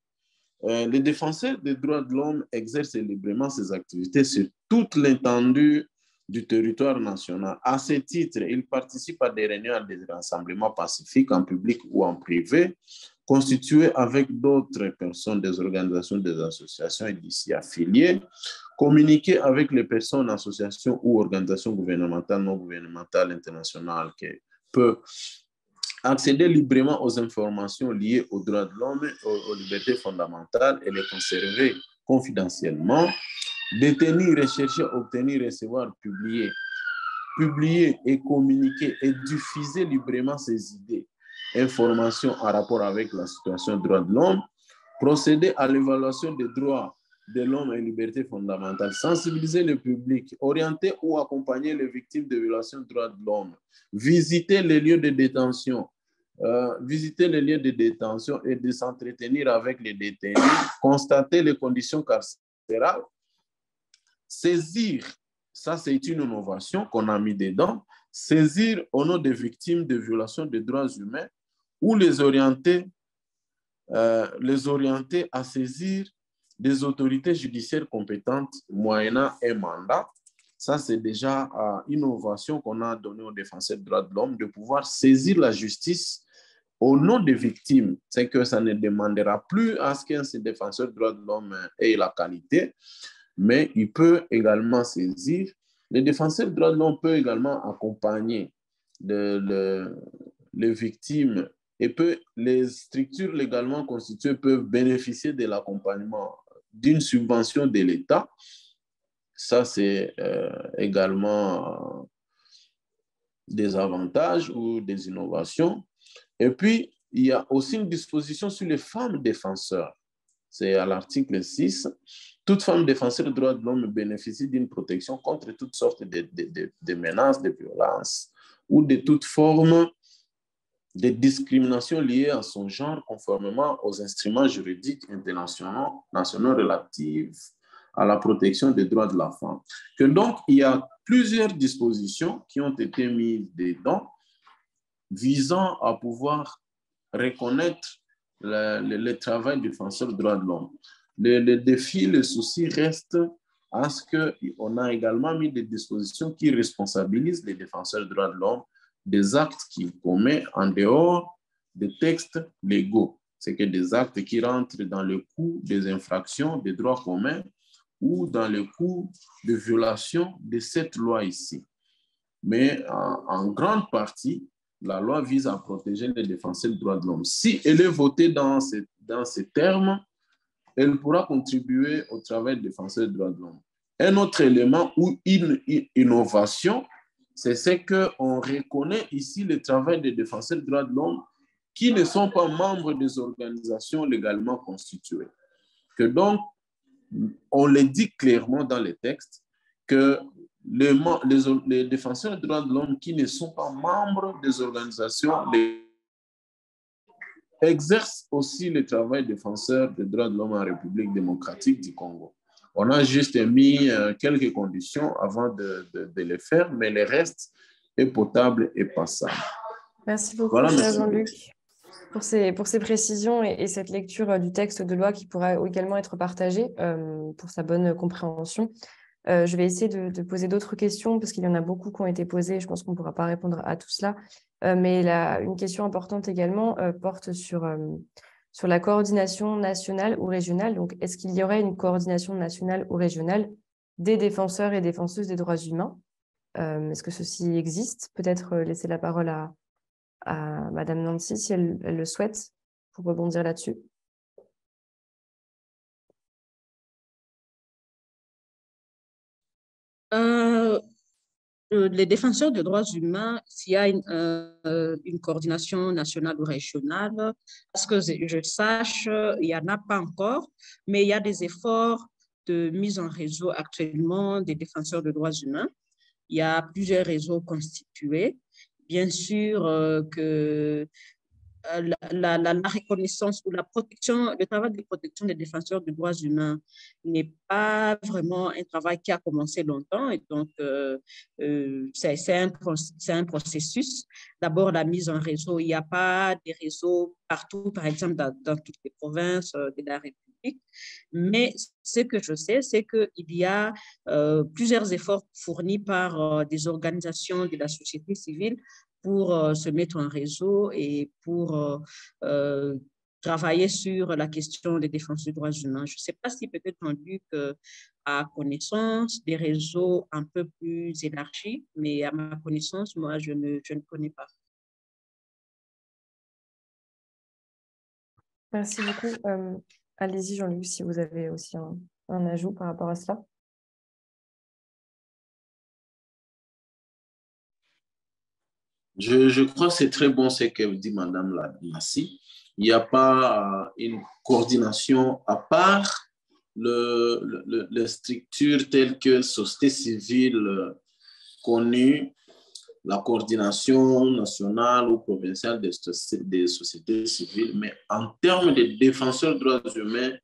les défenseurs des droits de l'homme exercent librement ces activités sur toute l'étendue du territoire national. À ce titre, il participe à des réunions, à des rassemblements pacifiques en public ou en privé, constitués avec d'autres personnes, des organisations, des associations et d'ici affiliées, communiquer avec les personnes, associations ou organisations gouvernementales, non gouvernementales, internationales qui peuvent accéder librement aux informations liées aux droits de l'homme, aux libertés fondamentales et les conserver confidentiellement, détenir, rechercher, obtenir, recevoir, publier et communiquer et diffuser librement ses idées, informations en rapport avec la situation des droits de l'homme, procéder à l'évaluation des droits de l'homme et libertés fondamentales, sensibiliser le public, orienter ou accompagner les victimes de violations des droits de l'homme, visiter les lieux de détention, et de s'entretenir avec les détenus, constater les conditions carcérales, saisir, ça c'est une innovation qu'on a mis dedans, saisir au nom des victimes de violations des droits humains ou les orienter à saisir des autorités judiciaires compétentes moyennant un mandat. Ça, c'est déjà une innovation qu'on a donnée aux défenseurs des droits de l'homme, de pouvoir saisir la justice au nom des victimes. C'est que ça ne demandera plus à ce qu'un défenseur des droits de l'homme ait la qualité, mais il peut également saisir. Les défenseurs des droits de l'homme peuvent également accompagner les victimes et les structures légalement constituées peuvent bénéficier de l'accompagnement d'une subvention de l'État. Ça, c'est également des avantages ou des innovations. Et puis, il y a aussi une disposition sur les femmes défenseurs. C'est à l'article 6. Toute femme défenseur des droits de l'homme bénéficie d'une protection contre toutes sortes de menaces, de violences ou de toute forme de discrimination liée à son genre conformément aux instruments juridiques internationaux nationaux relatifs à la protection des droits de la femme. Que donc, il y a plusieurs dispositions qui ont été mises dedans visant à pouvoir reconnaître le travail du défenseur des droits de l'homme. Le défi, le souci reste à ce qu'on a également mis des dispositions qui responsabilisent les défenseurs des droits de l'homme des actes qu'ils commettent en dehors des textes légaux. C'est que des actes qui rentrent dans le coup des infractions des droits communs ou dans le coup de violation de cette loi ici. Mais en grande partie, la loi vise à protéger les défenseurs des droits de l'homme. Si elle est votée dans ces termes, elle pourra contribuer au travail des défenseurs des droits de l'homme. Un autre élément ou une innovation, c'est qu'on reconnaît ici le travail des défenseurs des droits de l'homme qui ne sont pas membres des organisations légalement constituées. Que donc, on le dit clairement dans les textes que les défenseurs des droits de l'homme qui ne sont pas membres des organisations exercent aussi le travail défenseur des droits de l'homme en République démocratique du Congo. On a juste mis quelques conditions avant de les faire, mais le reste est potable et passable. Merci beaucoup, Jean-Luc, pour ces précisions et cette lecture du texte de loi qui pourra également être partagée pour sa bonne compréhension. Je vais essayer de poser d'autres questions parce qu'il y en a beaucoup qui ont été posées. Je pense qu'on ne pourra pas répondre à tout cela. Mais une question importante également porte sur la coordination nationale ou régionale. Donc, est-ce qu'il y aurait une coordination nationale ou régionale des défenseurs et défenseuses des droits humains? Est-ce que ceci existe? Peut-être laisser la parole à Madame Nancy, si elle le souhaite, pour rebondir là-dessus. Les défenseurs des droits humains, s'il y a une coordination nationale ou régionale, parce que je sache, il n'y en a pas encore, mais il y a des efforts de mise en réseau actuellement des défenseurs des droits humains. Il y a plusieurs réseaux constitués. Bien sûr que la reconnaissance ou la protection, le travail de protection des défenseurs des droits humains n'est pas vraiment un travail qui a commencé longtemps. Et donc, c'est un processus. D'abord, la mise en réseau. Il n'y a pas des réseaux partout, par exemple, dans toutes les provinces de la République. République. Mais ce que je sais, c'est qu'il y a plusieurs efforts fournis par des organisations de la société civile pour se mettre en réseau et pour travailler sur la question des défenses des droits humains. Je ne sais pas si peut-être Jean-Luc a connaissance des réseaux un peu plus élargis, mais à ma connaissance, moi, je ne connais pas. Merci beaucoup. Allez-y, Jean-Luc, si vous avez aussi un ajout par rapport à cela. Je crois que c'est très bon ce que dit Madame Lassi. Il n'y a pas une coordination à part les structures telles que société civile connue, la coordination nationale ou provinciale des sociétés civiles. Mais en termes de défenseurs des droits humains,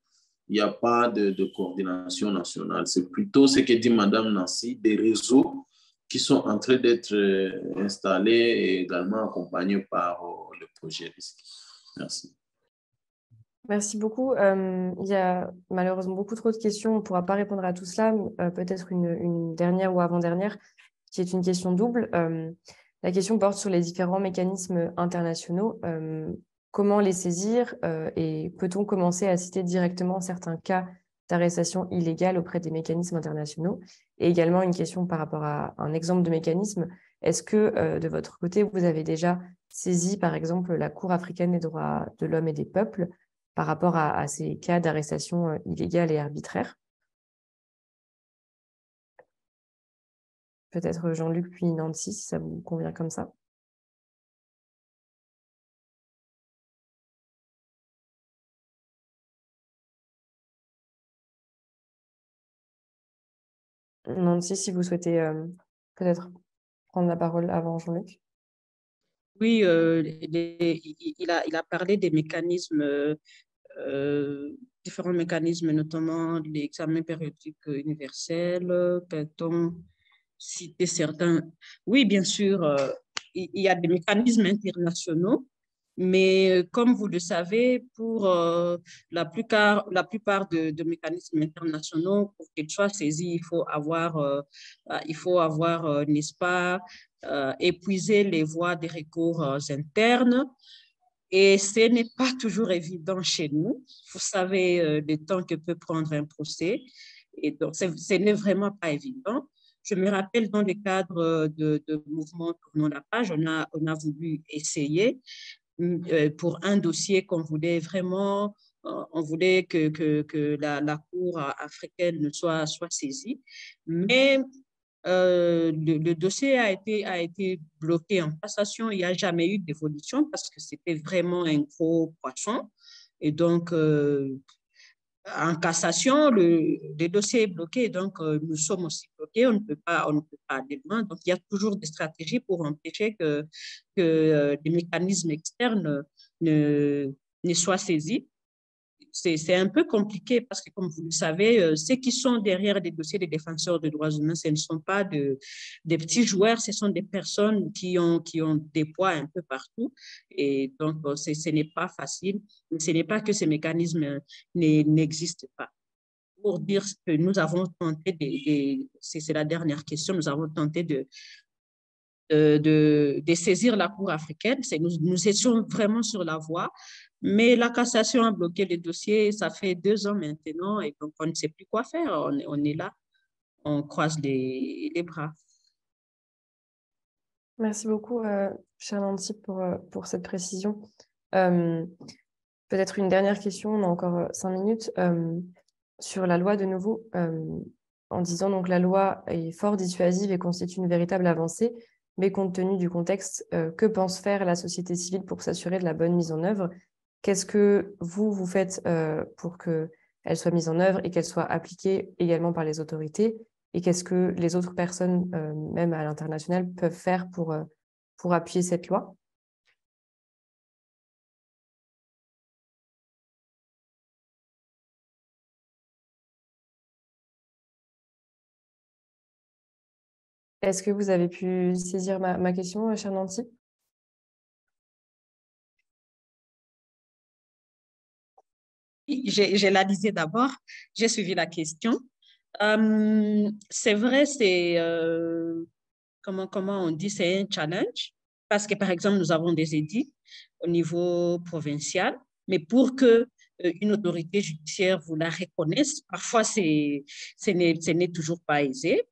il n'y a pas de coordination nationale. C'est plutôt ce que dit Madame Nancy, des réseaux qui sont en train d'être installés et également accompagnés par le projet RISC. Merci. Merci beaucoup. Il y a malheureusement beaucoup trop de questions. On ne pourra pas répondre à tout cela. Peut-être une dernière ou avant-dernière, qui est une question double. La question porte sur les différents mécanismes internationaux. Comment les saisir et peut-on commencer à citer directement certains cas d'arrestation illégale auprès des mécanismes internationaux? Et également une question par rapport à un exemple de mécanisme. Est-ce que de votre côté, vous avez déjà saisi, par exemple, la Cour africaine des droits de l'homme et des peuples par rapport à ces cas d'arrestation illégale et arbitraire? Peut-être Jean-Luc puis Nancy, si ça vous convient comme ça. Nancy, si vous souhaitez peut-être prendre la parole avant Jean-Luc. Oui, il a parlé des mécanismes, différents mécanismes, notamment l'examen périodique universel. Peut-on citer certains? Oui, bien sûr, il y a des mécanismes internationaux, mais comme vous le savez, pour la plupart de mécanismes internationaux, pour qu'ils soient saisis, il faut avoir, n'est-ce pas, épuisé les voies des recours internes. Et ce n'est pas toujours évident chez nous. Vous savez le temps que peut prendre un procès. Et donc, ce n'est vraiment pas évident. Je me rappelle dans le cadre de mouvement Tournons la page, on a voulu essayer pour un dossier qu'on voulait vraiment, on voulait que la Cour africaine soit saisie. Mais le dossier a été bloqué en cassation. Il n'y a jamais eu d'évolution parce que c'était vraiment un gros poisson. Et donc, en cassation, le dossier est bloqué. Donc, nous sommes aussi bloqués. On ne peut pas aller loin. Donc, il y a toujours des stratégies pour empêcher que des mécanismes externes ne soient saisis. C'est un peu compliqué parce que, comme vous le savez, ceux qui sont derrière des dossiers des défenseurs des droits humains, ce ne sont pas des petits joueurs, ce sont des personnes qui ont des poids un peu partout. Et donc, ce n'est pas facile. Mais ce n'est pas que ces mécanismes n'existent pas. Pour dire que nous avons tenté, c'est la dernière question, nous avons tenté de saisir la Cour africaine. Nous étions vraiment sur la voie, mais la cassation a bloqué le dossier. Ça fait 2 ans maintenant et donc on ne sait plus quoi faire. On est là, on croise les bras. Merci beaucoup, cher Nancy, pour cette précision. Peut-être une dernière question, on a encore 5 minutes, sur la loi de nouveau, en disant donc la loi est fort dissuasive et constitue une véritable avancée, mais compte tenu du contexte, que pense faire la société civile pour s'assurer de la bonne mise en œuvre? Qu'est-ce que vous faites pour qu'elle soit mise en œuvre et qu'elle soit appliquée également par les autorités? Et qu'est-ce que les autres personnes, même à l'international, peuvent faire pour appuyer cette loi? Est-ce que vous avez pu saisir ma question, chère Nancy? j'ai l'analyse d'abord, j'ai suivi la question. C'est vrai, c'est, comment on dit, c'est un challenge, parce que, par exemple, nous avons des édits au niveau provincial, mais pour que une autorité judiciaire vous la reconnaisse, parfois, ce n'est toujours pas aisé.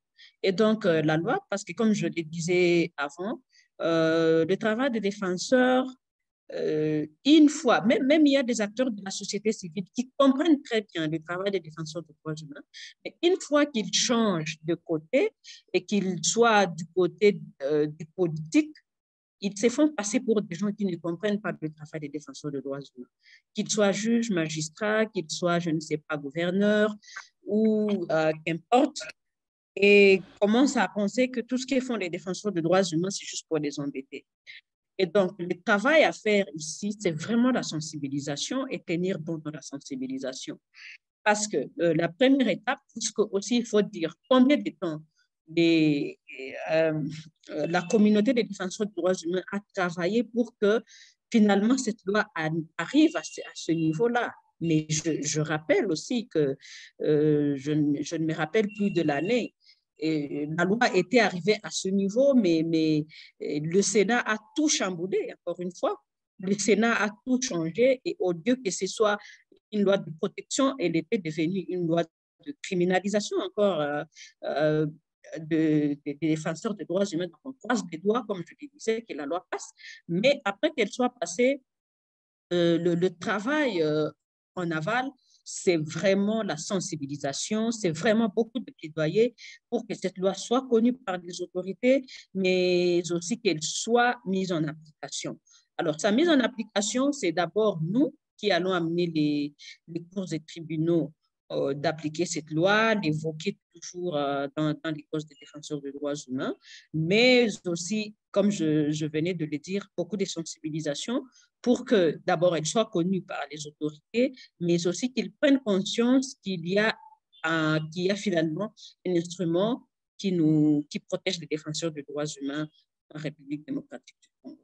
Et donc, la loi, parce que comme je le disais avant, le travail des défenseurs, une fois, même il y a des acteurs de la société civile qui comprennent très bien le travail des défenseurs des droits humains, mais une fois qu'ils changent de côté et qu'ils soient du côté du politique, ils se font passer pour des gens qui ne comprennent pas le travail des défenseurs des droits humains. Qu'ils soient juges, magistrats, qu'ils soient, je ne sais pas, gouverneurs ou qu'importe, et commencent à penser que tout ce qu'ils font les défenseurs des droits humains, c'est juste pour les embêter. Et donc, le travail à faire ici, c'est vraiment la sensibilisation et tenir bon dans la sensibilisation. Parce que la première étape, puisque aussi il faut dire combien de temps la communauté des défenseurs des droits humains a travaillé pour que finalement cette loi arrive à ce niveau-là. Mais je rappelle aussi que je ne me rappelle plus de l'année. Et la loi était arrivée à ce niveau, mais le Sénat a tout chamboulé, encore une fois. Le Sénat a tout changé et au lieu que ce soit une loi de protection, elle était devenue une loi de criminalisation encore des défenseurs des droits humains. Donc, on croise les doigts, comme je le disais, que la loi passe. Mais après qu'elle soit passée, le travail en aval, c'est vraiment la sensibilisation, c'est vraiment beaucoup de plaidoyer pour que cette loi soit connue par les autorités, mais aussi qu'elle soit mise en application. Alors, sa mise en application, c'est d'abord nous qui allons amener les cours et tribunaux d'appliquer cette loi, d'évoquer toujours dans les causes des défenseurs des droits humains, mais aussi, comme je venais de le dire, beaucoup de sensibilisation pour que d'abord elle soit connue par les autorités, mais aussi qu'ils prennent conscience qu'il y a finalement un instrument qui protège les défenseurs des droits humains en République démocratique du Congo.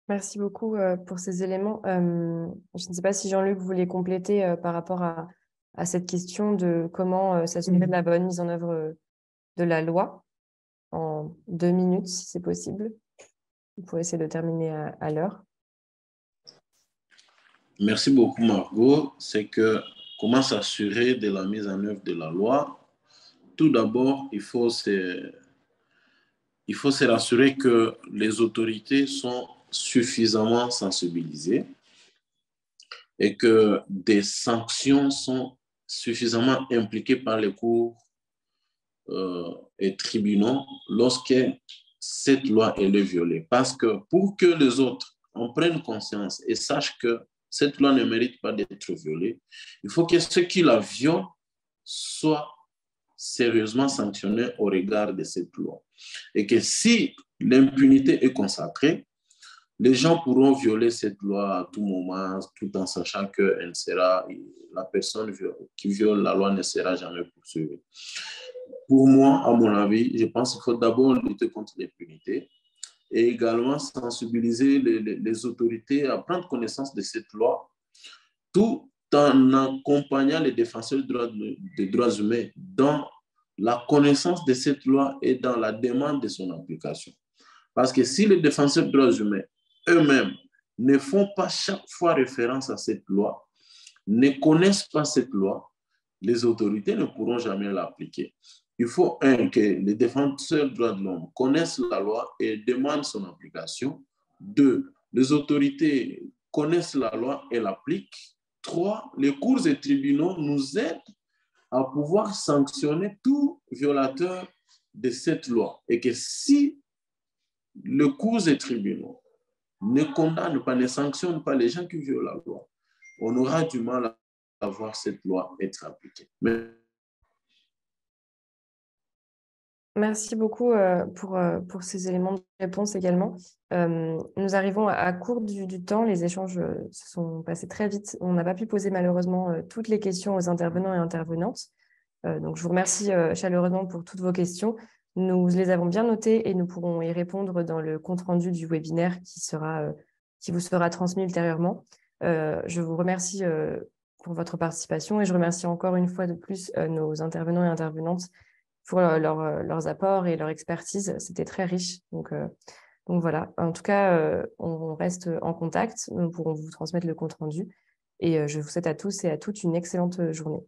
Merci beaucoup pour ces éléments. Je ne sais pas si Jean-Luc voulait compléter par rapport à cette question de comment s'assurer de la bonne mise en œuvre de la loi en 2 minutes, si c'est possible, pour essayer de terminer à l'heure. Merci beaucoup, Margot. C'est que comment s'assurer de la mise en œuvre de la loi? Tout d'abord, il faut se rassurer que les autorités sont suffisamment sensibilisées et que des sanctions sont suffisamment impliquées par les cours et tribunaux lorsque cette loi est violée. Parce que pour que les autres en prennent conscience et sachent que cette loi ne mérite pas d'être violée, il faut que ceux qui la violent soient sérieusement sanctionnés au regard de cette loi. Et que si l'impunité est consacrée, les gens pourront violer cette loi à tout moment, tout en sachant que la personne qui viole la loi ne sera jamais poursuivie. Pour moi, à mon avis, je pense qu'il faut d'abord lutter contre l'impunité et également sensibiliser les autorités à prendre connaissance de cette loi, tout en accompagnant les défenseurs des droits humains dans la connaissance de cette loi et dans la demande de son application. Parce que si les défenseurs des droits humains eux-mêmes ne font pas chaque fois référence à cette loi, ne connaissent pas cette loi, les autorités ne pourront jamais l'appliquer. Il faut, que les défenseurs des droits de l'homme connaissent la loi et demandent son application. 2, les autorités connaissent la loi et l'appliquent. 3, les cours et tribunaux nous aident à pouvoir sanctionner tout violateur de cette loi. Et que si le cours et tribunaux ne condamnent pas, ne sanctionnent pas les gens qui violent la loi, on aura du mal à voir cette loi être appliquée. Merci beaucoup pour ces éléments de réponse également. Nous arrivons à court du temps. Les échanges se sont passés très vite. On n'a pas pu poser malheureusement toutes les questions aux intervenants et intervenantes. Donc, je vous remercie chaleureusement pour toutes vos questions. Nous les avons bien notées et nous pourrons y répondre dans le compte-rendu du webinaire qui vous sera transmis ultérieurement. Je vous remercie pour votre participation et je remercie encore une fois de plus nos intervenants et intervenantes pour leurs apports et leur expertise. C'était très riche. Donc voilà, en tout cas, on reste en contact. Nous pourrons vous transmettre le compte-rendu. Et je vous souhaite à tous et à toutes une excellente journée.